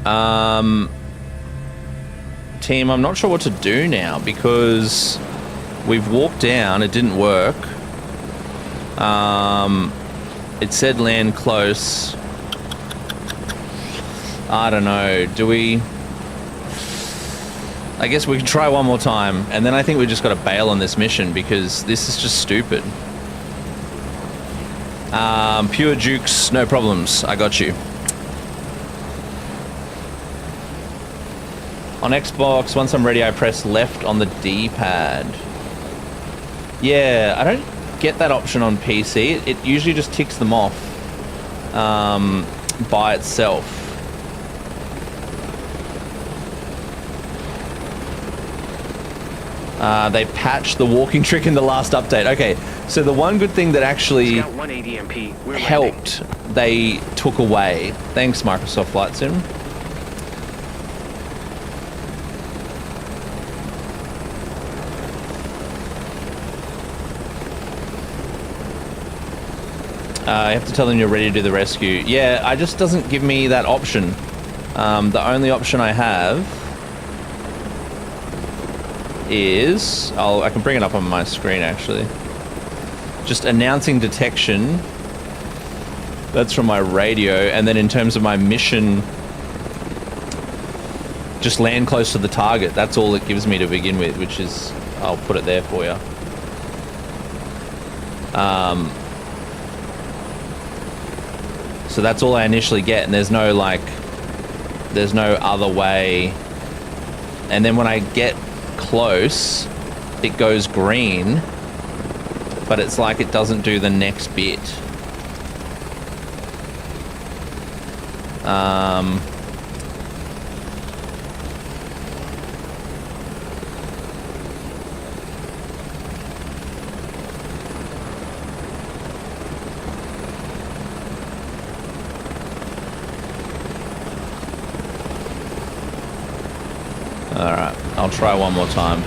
team, I'm not sure what to do now because we've walked down, it didn't work. It said land close. I don't know, do we... I guess we can try one more time, and then I think we just gotta bail on this mission because this is just stupid. Pure Jukes, no problems, I got you. On Xbox, once I'm ready, I press left on the D-pad. Yeah, I don't get that option on PC. It usually just ticks them off by itself. They patched the walking trick in the last update. Okay, so the one good thing that actually helped, they took away. Thanks, Microsoft Flight Sim. You have to tell them you're ready to do the rescue. Yeah, it just doesn't give me that option. The only option I have is... I can bring it up on my screen, actually. Just announcing detection. That's from my radio. And then in terms of my mission, just land close to the target. That's all it gives me to begin with, which is... I'll put it there for you. So that's all I initially get, and there's no other way. And then when I get close, it goes green, but it's like it doesn't do the next bit. Alright, I'll try one more time.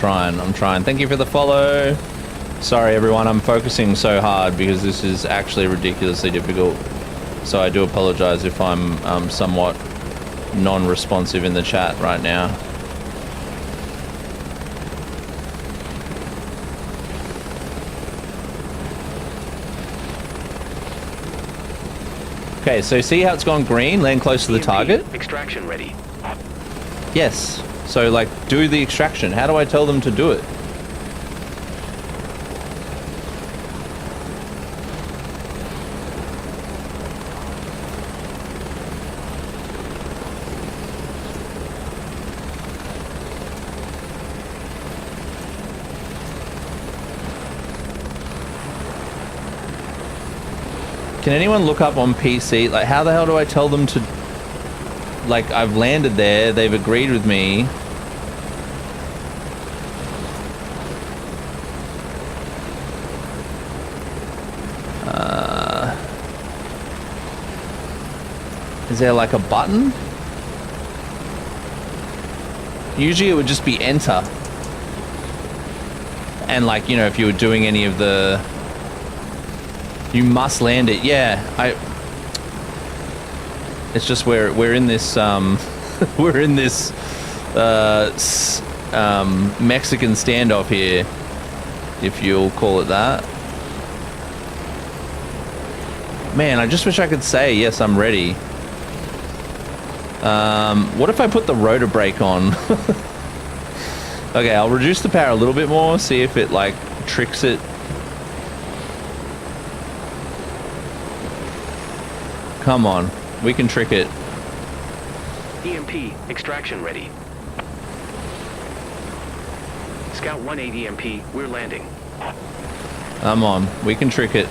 I'm trying. Thank you for the follow. Sorry everyone, I'm focusing so hard because this is actually ridiculously difficult. So I do apologize if I'm somewhat non-responsive in the chat right now. Okay, so see how it's gone green, land close to the target? Extraction ready. Yes. So, like, do the extraction. How do I tell them to do it? Can anyone look up on PC, like, how the hell do I tell them to, like, I've landed there, they've agreed with me. Is there, like, a button? Usually it would just be enter. And, like, you know, if you were doing any of the... You must land it. Yeah, it's just we're in this we're in this Mexican standoff here, if you'll call it that. Man, I just wish I could say yes, I'm ready. What if I put the rotor brake on? Okay, I'll reduce the power a little bit more, see if it like tricks it. Come on, we can trick it. EMP, extraction ready. Scout 1-8 EMP, we're landing. Come on, we can trick it.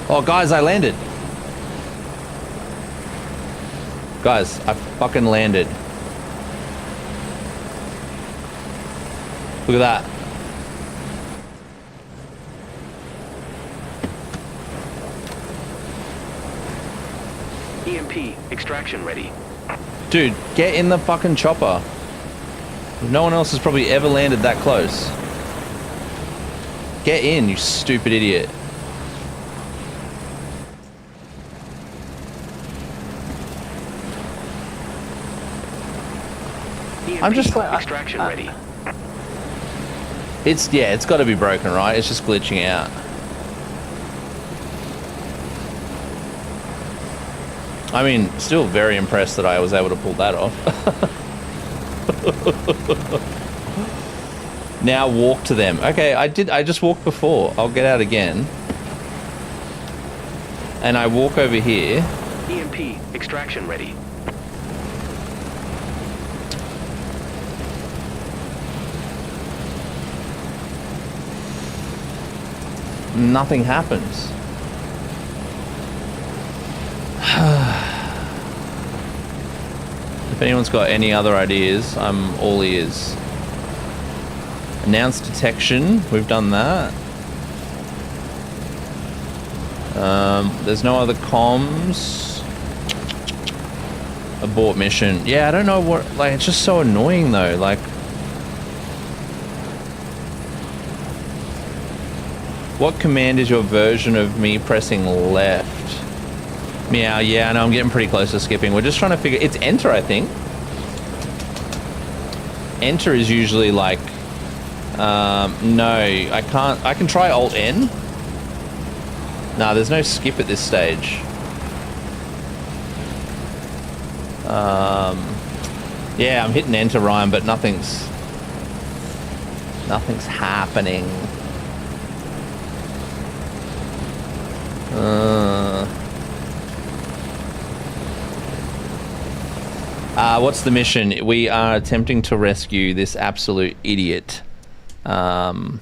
Oh, guys, I landed. Guys, I fucking landed. Look at that. EMP, extraction ready. Dude, get in the fucking chopper. No one else has probably ever landed that close. Get in, you stupid idiot. I'm just like extraction ready. It's got to be broken, right? It's just glitching out. I mean, still very impressed that I was able to pull that off. Now walk to them. Okay, I just walked before. I'll get out again. And I walk over here. EMP, extraction ready. Nothing happens. If anyone's got any other ideas, I'm all ears. Announce detection. We've done that. There's no other comms. Abort mission. Yeah, I don't know what... Like, it's just so annoying, though. Like... What command is your version of me pressing left? Meow, yeah, I know, I'm getting pretty close to skipping. We're just trying to figure... It's enter, I think. Enter is usually like... no, I can't... I can try Alt-N. Nah, there's no skip at this stage. Yeah, I'm hitting enter, Ryan, but nothing's happening. What's the mission? We are attempting to rescue this absolute idiot who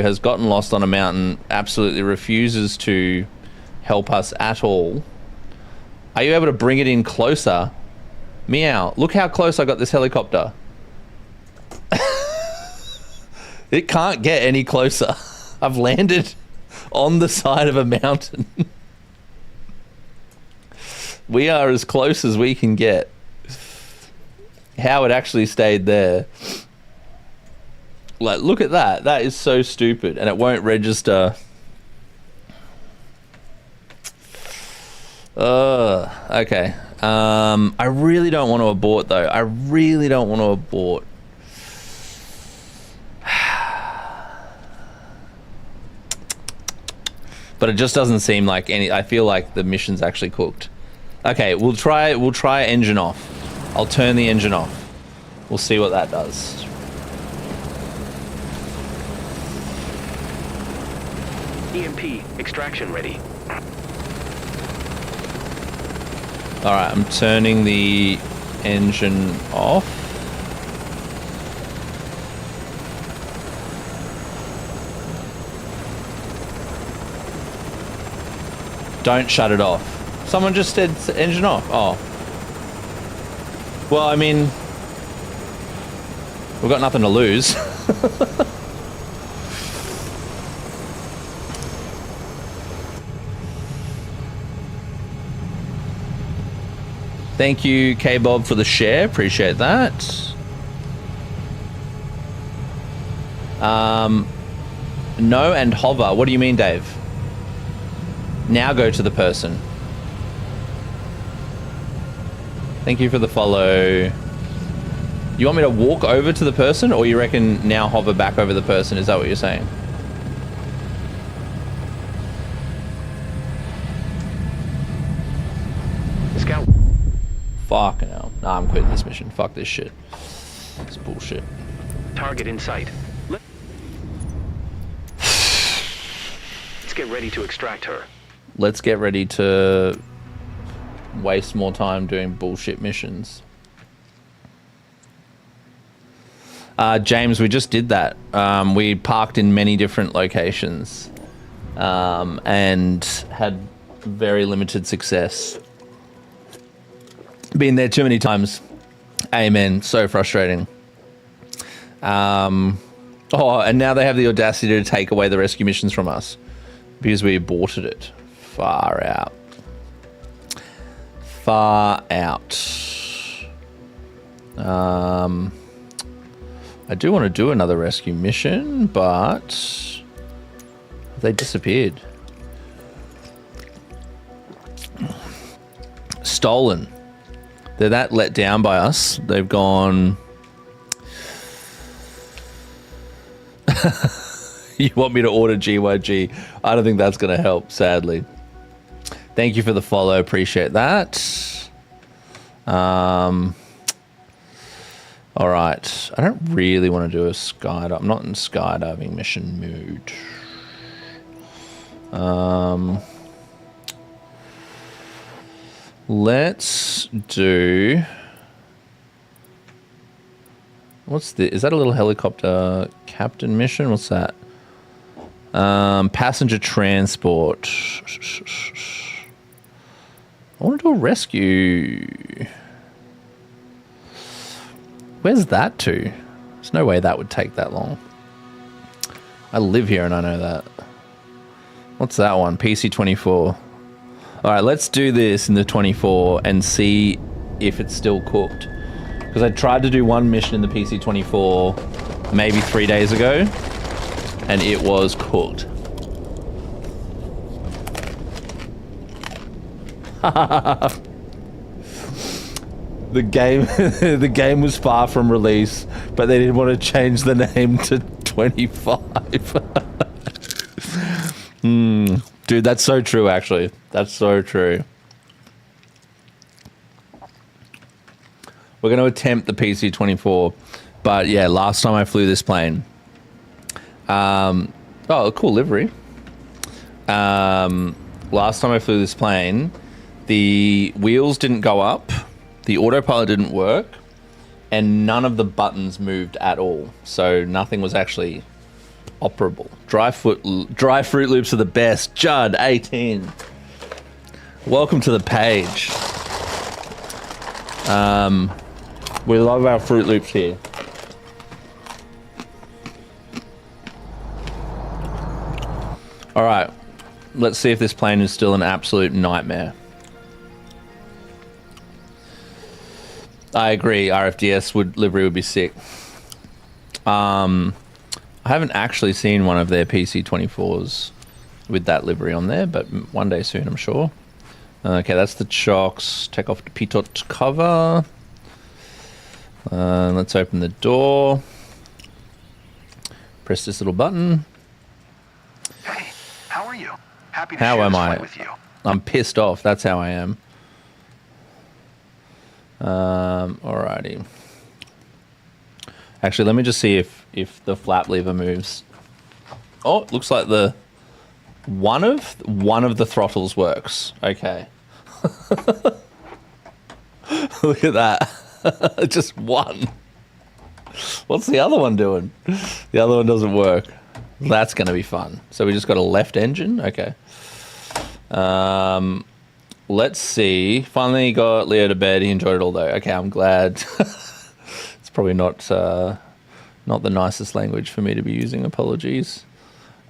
has gotten lost on a mountain, absolutely refuses to help us at all. Are you able to bring it in closer? Meow, look how close I got this helicopter. It can't get any closer. I've landed on the side of a mountain. We are as close as we can get. How it actually stayed there. Like, look at that. That is so stupid. And it won't register. Okay. I really don't want to abort, though. I really don't want to abort. But it just doesn't seem like any... I feel like the mission's actually cooked. Okay, we'll try engine off. I'll turn the engine off. We'll see what that does. EMP extraction ready. Alright, I'm turning the engine off. Don't shut it off. Someone just said engine off. Oh. Well, I mean, we've got nothing to lose. Thank you, K-Bob, for the share. Appreciate that. No and hover. What do you mean, Dave? Now go to the person. Thank you for the follow. You want me to walk over to the person, or you reckon now hover back over the person? Is that what you're saying? Scout. Fucking hell. Nah, I'm quitting this mission. Fuck this shit. It's bullshit. Target in sight. Let's get ready to extract her. Let's get ready to waste more time doing bullshit missions. James, we just did that. We parked in many different locations and had very limited success. Been there too many times. Amen. So frustrating. Oh, and now they have the audacity to take away the rescue missions from us because we aborted it. Far out. Far out. I do want to do another rescue mission, but they disappeared. Stolen. They're that let down by us. They've gone... You want me to order GYG? I don't think that's going to help, sadly. Thank you for the follow. Appreciate that. All right. I don't really want to do a skydive. I'm not in skydiving mission mood. Let's do... What's the... Is that a little helicopter captain mission? What's that? Passenger transport. I want to do a rescue. Where's that to? There's no way that would take that long. I live here and I know that. What's that one? PC-24. All right, let's do this in the 24 and see if it's still cooked. Because I tried to do one mission in the PC-24 maybe 3 days ago, and it was cooked. The game was far from release, but they didn't want to change the name to 25. Dude, that's so true, actually. That's so true. We're going to attempt the PC-24, but yeah, last time I flew this plane. Oh, a cool livery. Last time I flew this plane, the wheels didn't go up, the autopilot didn't work, and none of the buttons moved at all. So nothing was actually operable. Dry Fruit Loops are the best. Judd, 18. Welcome to the page. We love our Fruit Loops here. All right, let's see if this plane is still an absolute nightmare. I agree, RFDS livery would be sick. I haven't actually seen one of their PC-24s with that livery on there, but one day soon, I'm sure. Okay, that's the chocks. Take off the pitot cover. Let's open the door. Press this little button. Hey, how are you? Happy to How share am this I? flight with you. I'm pissed off. That's how I am. Alrighty. Actually, let me just see if the flap lever moves. Oh, it looks like the one of the throttles works. Okay. Look at that. Just one. What's the other one doing? The other one doesn't work. That's going to be fun. So we just got a left engine. Okay. Let's see. Finally got Leo to bed. He enjoyed it all day. Okay, I'm glad. It's probably not the nicest language for me to be using. Apologies.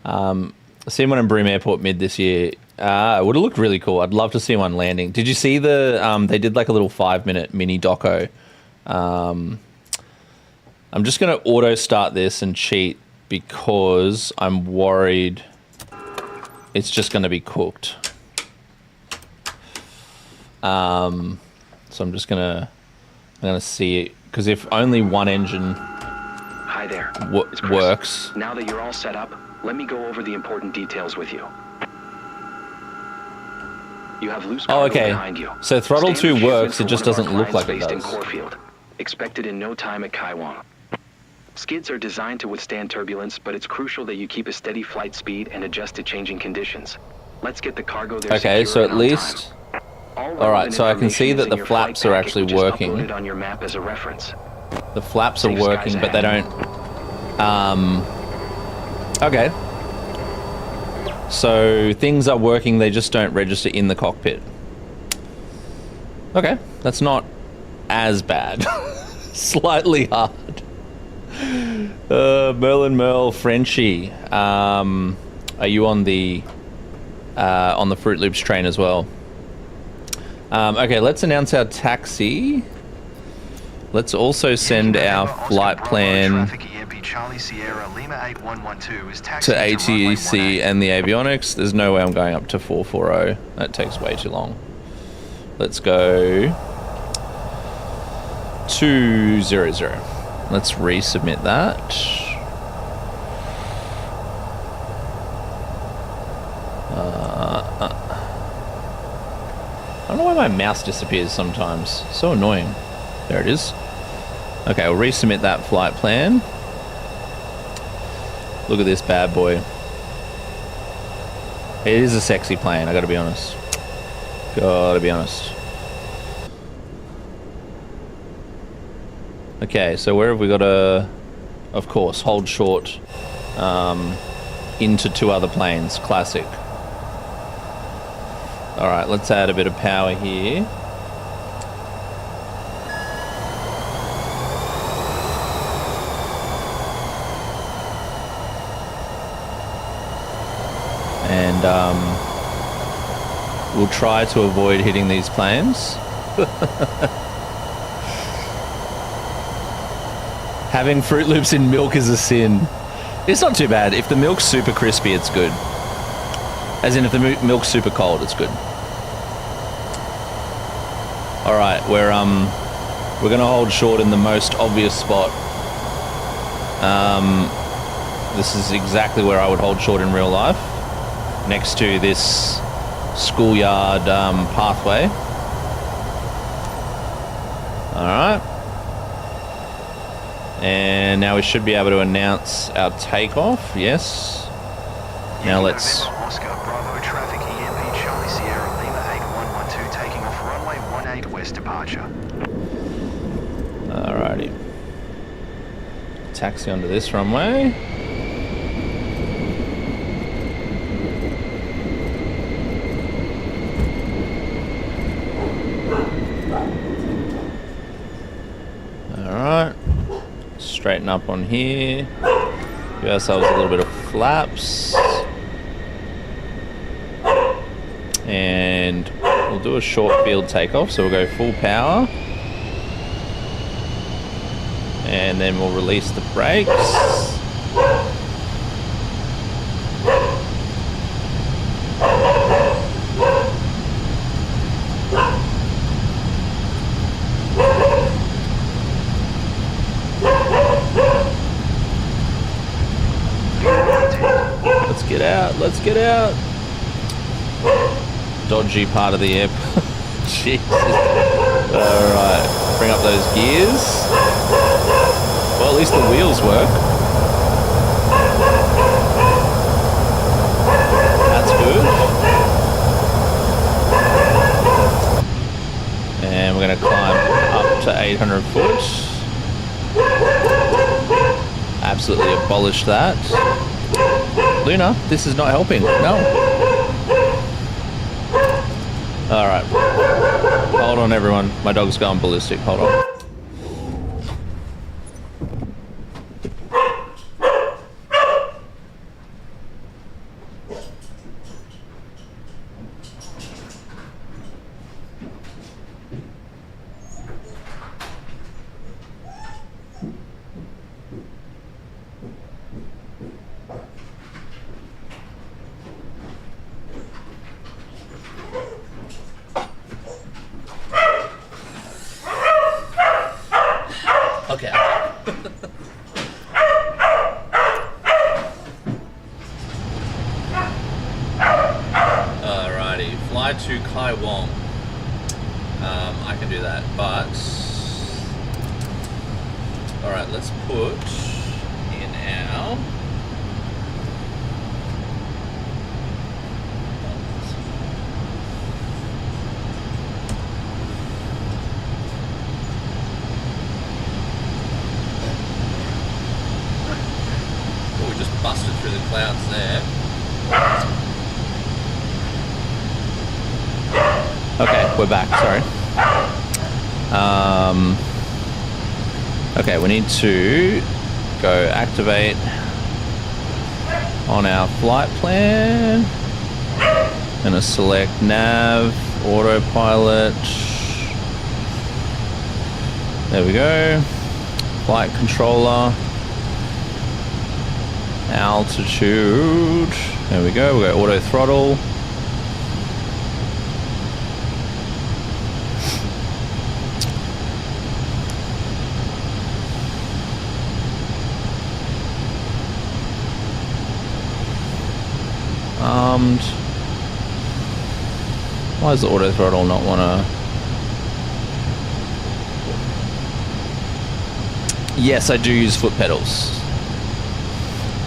Seen one in Broome Airport mid this year. It would have looked really cool. I'd love to see one landing. Did you see they did like a little 5-minute mini doco. I'm just going to auto start this and cheat because I'm worried it's just going to be cooked. So I'm gonna see it because if only one engine Hi there. works. Now that you're all set up, let me go over the important details with you. You have loose cargo behind you. So throttle 2 works, it just doesn't look like it does. In Corfield. Expected in no time at Kaiwan. Skids are designed to withstand turbulence, but it's crucial that you keep a steady flight speed and adjust to changing conditions. Let's get the cargo there. Okay, so at least... Alright, so I can see that the flaps are actually working. On your map as a reference. The flaps are working, but they don't... Okay. So things are working, they just don't register in the cockpit. Okay, that's not as bad. Slightly hard. Merl, Frenchie. Are you on the Fruit Loops train as well? Okay, let's announce our taxi. Let's also send our flight plan to ATC and the avionics. There's no way I'm going up to 440. That takes way too long. Let's go 200. Let's resubmit that. I don't know why my mouse disappears sometimes. So annoying. There it is. Okay, I'll resubmit that flight plan. Look at this bad boy. It is a sexy plane, I gotta be honest. Gotta be honest. Okay, so where have we got to... Of course, hold short into 2 other planes. Classic. Alright, let's add a bit of power here. And we'll try to avoid hitting these planes. Having Fruit Loops in milk is a sin. It's not too bad. If the milk's super crispy, it's good. As in, if the milk's super cold, it's good. Alright, we're gonna hold short in the most obvious spot. This is exactly where I would hold short in real life. Next to this schoolyard pathway. Alright. And now we should be able to announce our takeoff. Yes. Now let's... Oscar Bravo traffic EMP Charlie Sierra Lima 8112 taking off runway 18 west departure. Alrighty. Taxi onto this runway. Alright. Straighten up on here. Give ourselves a little bit of flaps. And we'll do a short field takeoff, so we'll go full power. And then we'll release the brakes. get out. Dodgy part of the air. Jesus. Alright, bring up those gears. Well, at least the wheels work. That's good. And we're going to climb up to 800 foot. Absolutely abolish that. Luna, this is not helping. No. Alright. Hold on, everyone. My dog's going ballistic. Hold on. Okay. Alrighty, fly to Kai Wong. I can do that, but alright, let's put in our busted through the clouds there. Okay, we're back, sorry. Okay, we need to go activate on our flight plan. Gonna select nav, autopilot. There we go. Flight controller. Altitude. There we go. We got auto throttle. Armed. Why does the auto throttle not want to? Yes, I do use foot pedals.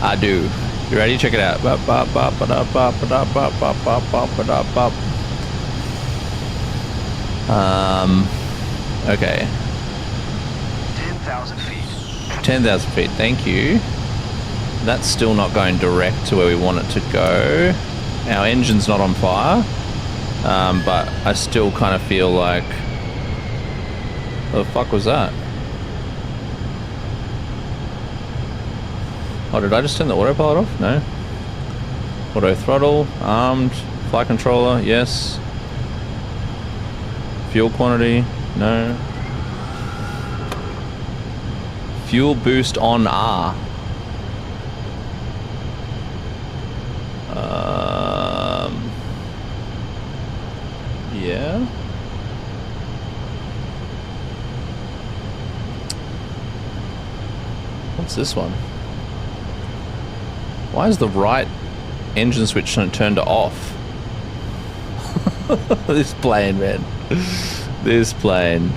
I do. You ready? Check it out. Okay. 10,000 feet. 10,000 feet. Thank you. That's still not going direct to where we want it to go. Our engine's not on fire, but I still kind of feel like, what the fuck was that? Oh, did I just turn the autopilot off? No. Auto throttle, armed, flight controller, yes. Fuel quantity, no. Fuel boost on R. Yeah. What's this one? Why is the right engine switch turned to off? This plane, man. This plane.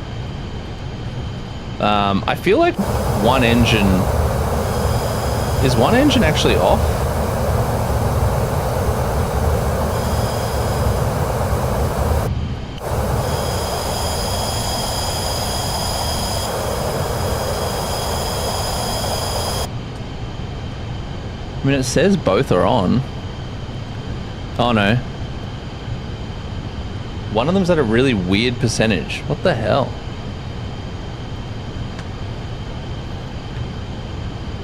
I feel like one engine... Is one engine actually off? I mean, it says both are on. Oh no. One of them's at a really weird percentage. What the hell?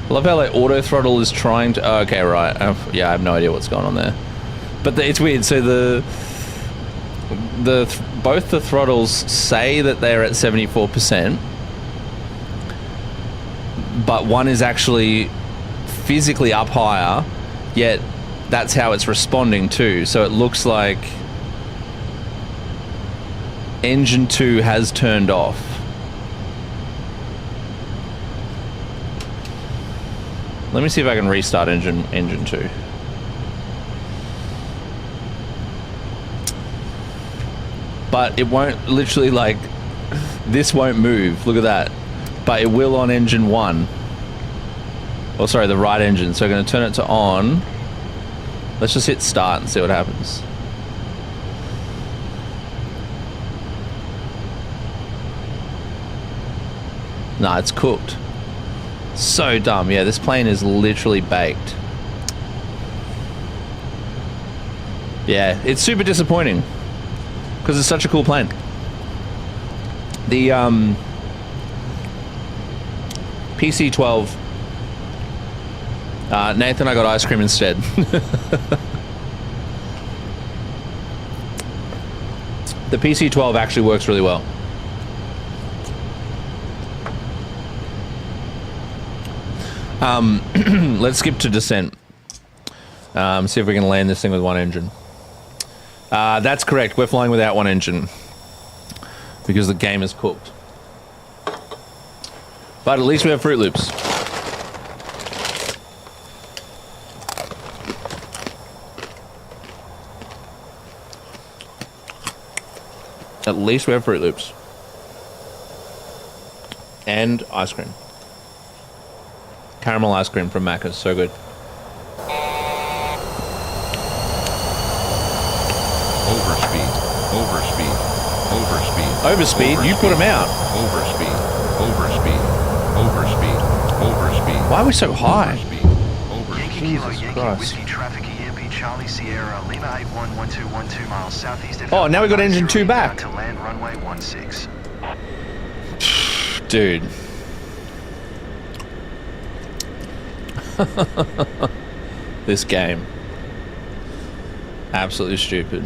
I love how like auto throttle is trying to... Oh, okay, right. Yeah, I have no idea what's going on there. But it's weird. So both the throttles say that they're at 74%, but one is actually physically up higher, yet that's how it's responding too. So it looks like engine 2 has turned off. Let me see if I can restart engine 2. but it won't literally like, this won't move. Look at that. But it will on engine 1. Oh, sorry, the right engine. So we're going to turn it to on. Let's just hit start and see what happens. Nah, it's cooked. So dumb. Yeah, this plane is literally baked. Yeah, it's super disappointing because it's such a cool plane. The PC-12. Nathan, I got ice cream instead. The PC-12 actually works really well. Let's skip to descent. See if we can land this thing with one engine. That's correct. We're flying without one engine because the game is cooked. But at least we have Fruit Loops. At least we have Fruit Loops. And ice cream. Caramel ice cream from Macca's, so good. Overspeed. Overspeed? You put them out. Overspeed. Why are we so high? Yankee Kilo, Jesus Yankee Christ. Whiskey Traffic EMP Charlie Sierra Lima 811212 miles southeast of. Oh, now we got engine 2 back. To land runway 16. Dude. This game. Absolutely stupid.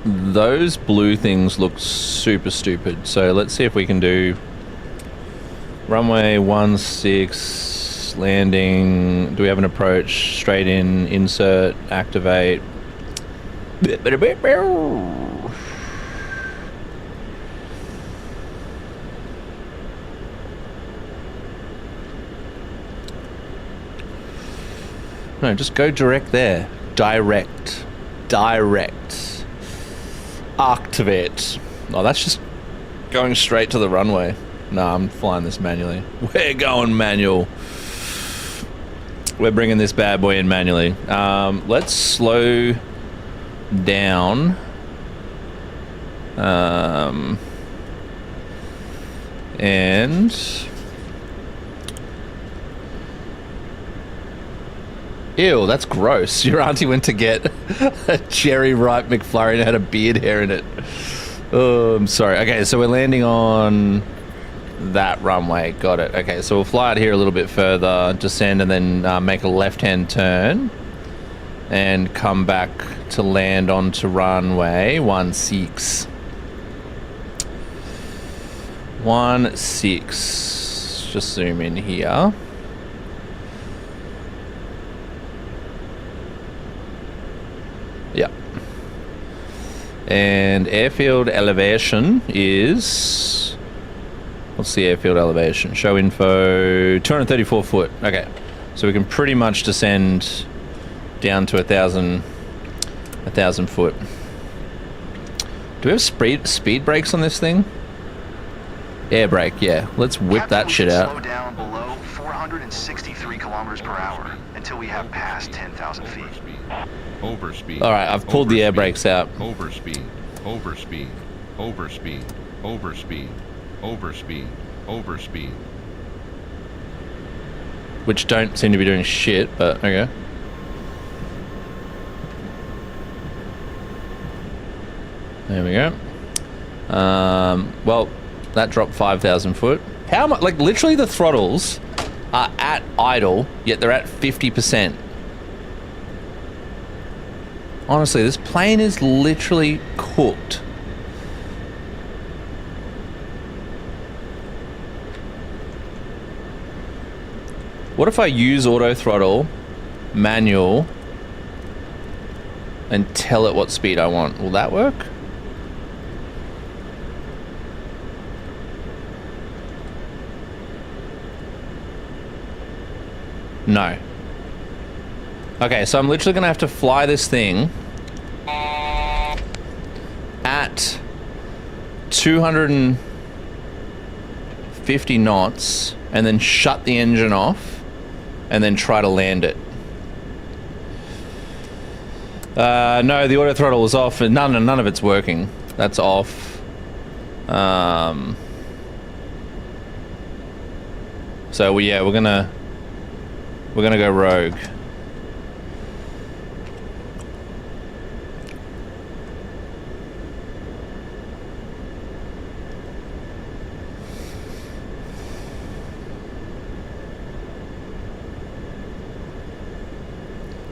Those blue things look super stupid. So let's see if we can do runway 16 landing. Do we have an approach? Straight in, insert, activate. No, just go direct there. Direct. Activate. Oh, that's just going straight to the runway. No, I'm flying this manually. We're going manual. We're bringing this bad boy in manually. Let's slow down. And ew, that's gross. Your auntie went to get a cherry ripe McFlurry and had a beard hair in it. Oh, I'm sorry. Okay, so we're landing on that runway. Got it. Okay, so we'll fly out here a little bit further, descend, and then make a left-hand turn and come back to land onto runway 16. 16. Just zoom in here. Yep. And airfield elevation is... What's the airfield elevation? Show info, 234 foot. Okay. So we can pretty much descend down to 1,000 foot. Do we have speed brakes on this thing? Air brake, yeah. Let's whip that shit out. Slow down below 463 kilometers per hour until we have passed 10,000 feet. Overspeed. All right, I've pulled the air brakes out. Overspeed. Which don't seem to be doing shit, but okay. There we go. Well, that dropped 5,000 foot. How much? Like, literally the throttles are at idle, yet they're at 50%. Honestly, this plane is literally cooked. What if I use auto throttle, manual, and tell it what speed I want? Will that work? No. Okay, so I'm literally gonna have to fly this thing at 250 knots and then shut the engine off and then try to land it. No, the auto throttle is off and none of it's working. That's off. So yeah, we're gonna go rogue.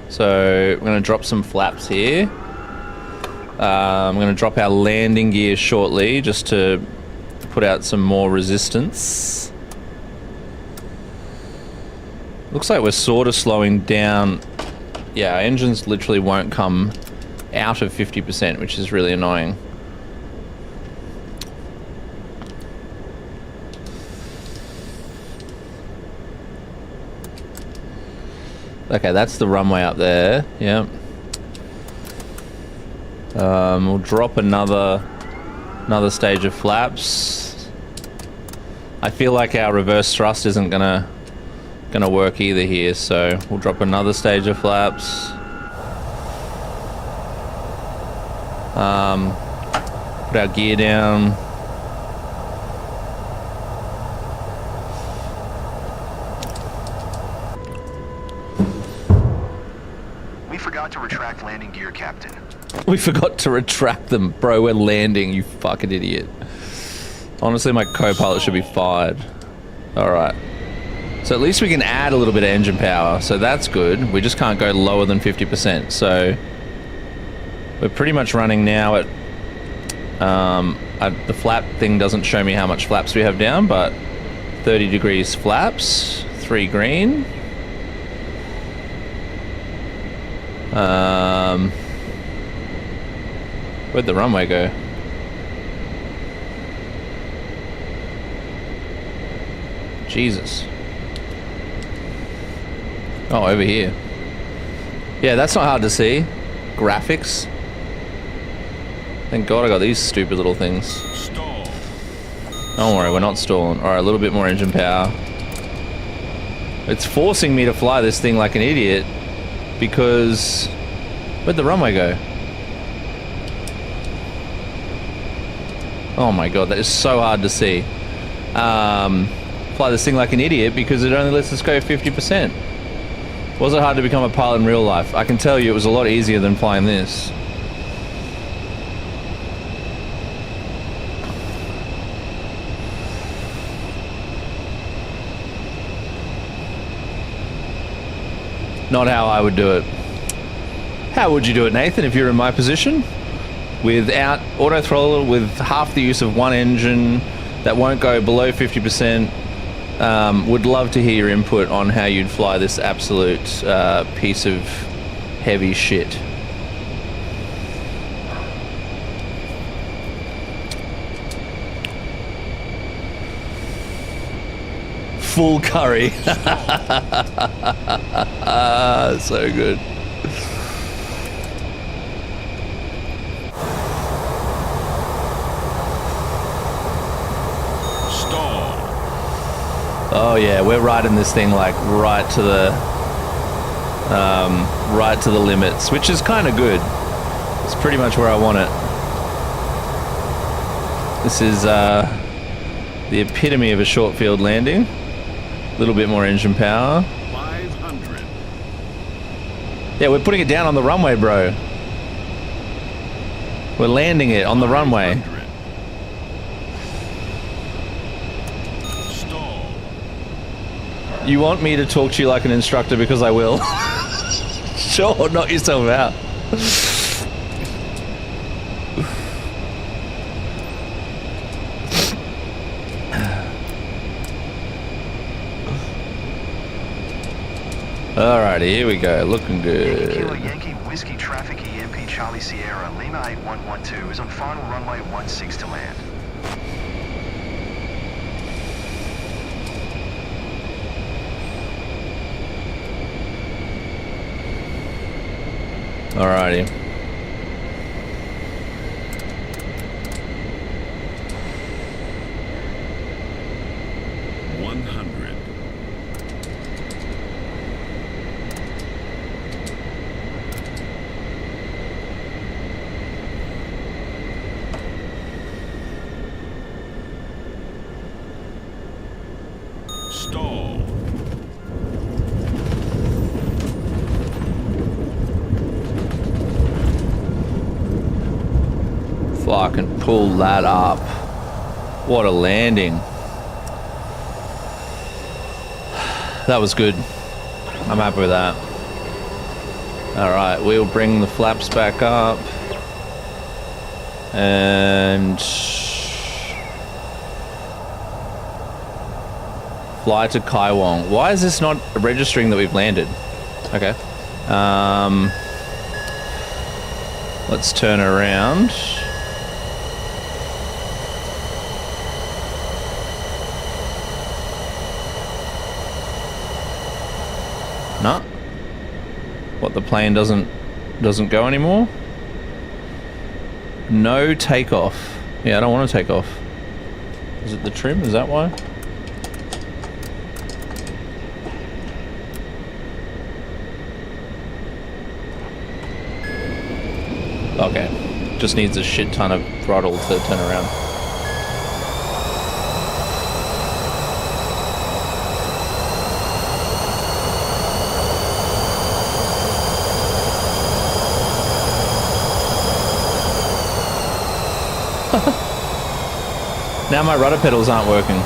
So we're going to drop some flaps here. I'm going to drop our landing gear shortly just to put out some more resistance. Looks like we're sort of slowing down. Yeah, our engines literally won't come out of 50%, which is really annoying. Okay, that's the runway up there. Yeah. We'll drop another stage of flaps. I feel like our reverse thrust isn't gonna work either here, so we'll drop another stage of flaps. Put our gear down. To retract landing gear, Captain. We forgot to retract them. Bro, we're landing, you fucking idiot. Honestly, my co-pilot should be fired. Alright. So at least we can add a little bit of engine power, so that's good. We just can't go lower than 50%, so... We're pretty much running now at... the flap thing doesn't show me how much flaps we have down, but... 30 degrees flaps, 3 green. Where'd the runway go? Jesus. Oh, over here. Yeah, that's not hard to see. Graphics. Thank God I got these stupid little things. Stall. Don't worry, we're not stalling. Alright, a little bit more engine power. It's forcing me to fly this thing like an idiot. Because... Where'd the runway go? Oh my god, that is so hard to see. Fly this thing like an idiot because it only lets us go 50%. Was it hard to become a pilot in real life? I can tell you it was a lot easier than flying this. Not how I would do it. How would you do it, Nathan, if you're in my position? Without auto throttle, with half the use of one engine that won't go below 50%. Would love to hear your input on how you'd fly this absolute piece of heavy shit. Full curry. So good. Stall. Oh yeah, we're riding this thing like right to the limits, which is kind of good. It's pretty much where I want it. This is the epitome of a short field landing. A little bit more engine power. 500. Yeah, we're putting it down on the runway, bro. We're landing it on the runway. 500. Stall. You want me to talk to you like an instructor because I will. Sure, knock yourself out. Alrighty, here we go. Looking good. Kilo Yankee Whiskey Traffic EMP Charlie Sierra Lima 8112 is on final runway 16 to land. Alrighty. Stall. Fucking pull that up. What a landing. That was good. I'm happy with that. Alright, we'll bring the flaps back up. And fly to Kaiwong. Why is this not registering that we've landed? Okay. Let's turn around. No. What, the plane doesn't go anymore? No takeoff. Yeah, I don't want to take off. Is it the trim? Is that why? Okay. Just needs a shit ton of throttle to turn around. Now my rudder pedals aren't working.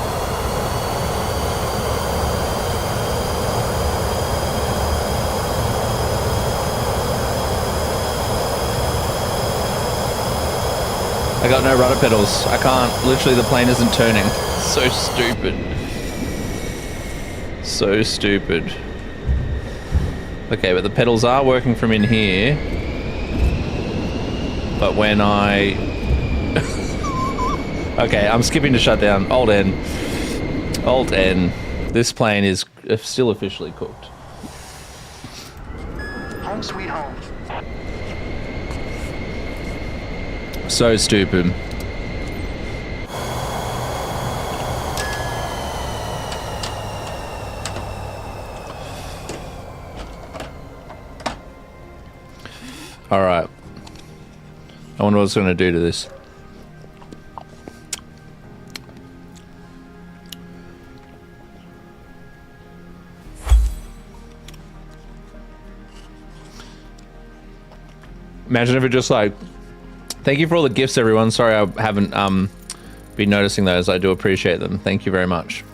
I got no rudder pedals. I can't. Literally, the plane isn't turning. So stupid. So stupid. Okay, but the pedals are working from in here. But when I... Okay, I'm skipping to shutdown. Alt N. Alt N. This plane is still officially cooked. Home sweet home. So stupid. Alright. I wonder what it's going to do to this. Imagine if it just like... Thank you for all the gifts, everyone. Sorry I haven't been noticing those. I do appreciate them. Thank you very much.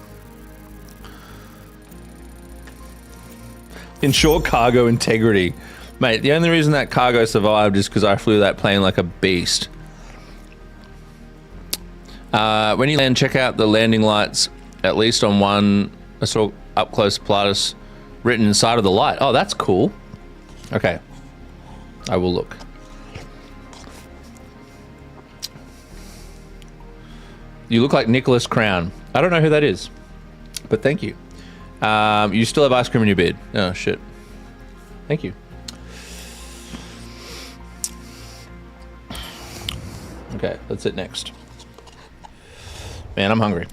Ensure cargo integrity. Mate, the only reason that cargo survived is because I flew that plane like a beast. When you land, check out the landing lights, at least on one. I saw up close Pilatus written inside of the light. Oh, that's cool. Okay. I will look. You look like Nicholas Crown. I don't know who that is, but thank you. You still have ice cream in your beard. Oh, shit. Thank you. Okay, that's it next. Man, I'm hungry.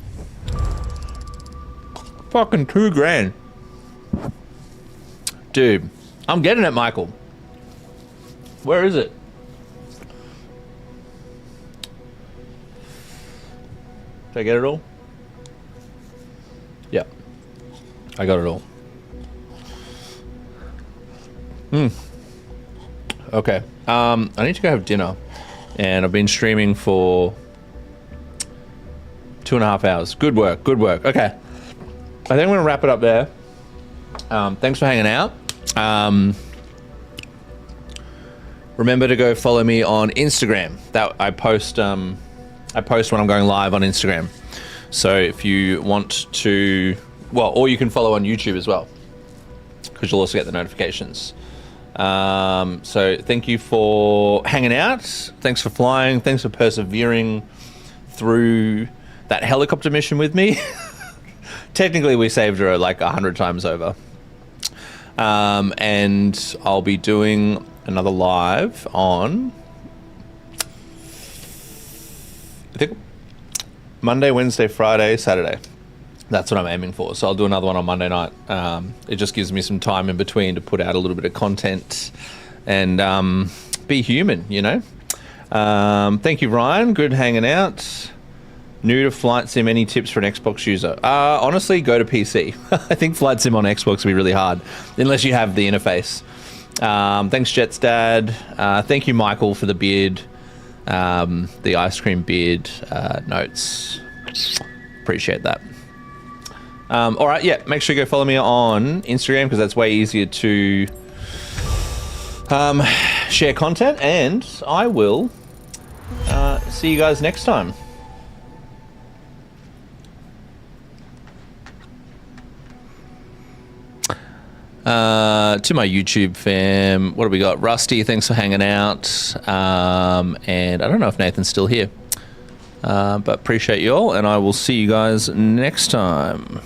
Fucking $2,000. Dude, I'm getting it, Michael. Where is it? Did I get it all? Yeah. I got it all. Okay. I need to go have dinner. And I've been streaming for 2.5 hours. Good work. Good work. Okay. I think I'm going to wrap it up there. Thanks for hanging out. Remember to go follow me on Instagram. That I post when I'm going live on Instagram. So if you want to, well, or you can follow on YouTube as well, because you'll also get the notifications. So thank you for hanging out. Thanks for flying. Thanks for persevering through that helicopter mission with me. Technically, we saved her like 100 times over. And I'll be doing another live on, I think, Monday, Wednesday, Friday, Saturday. That's what I'm aiming for. So I'll do another one on Monday night. It just gives me some time in between to put out a little bit of content and be human, you know. Thank you, Ryan. Good hanging out. New to Flight Sim, any tips for an Xbox user? Honestly, go to PC. I think Flight Sim on Xbox will be really hard, unless you have the interface. Thanks, Jet's dad. Thank you, Michael, for the beard, the ice cream beard notes. Appreciate that. All right, yeah, make sure you go follow me on Instagram because that's way easier to share content, and I will see you guys next time. To my YouTube fam, what do we got? Rusty, thanks for hanging out. And I don't know if Nathan's still here. But appreciate you all, and I will see you guys next time.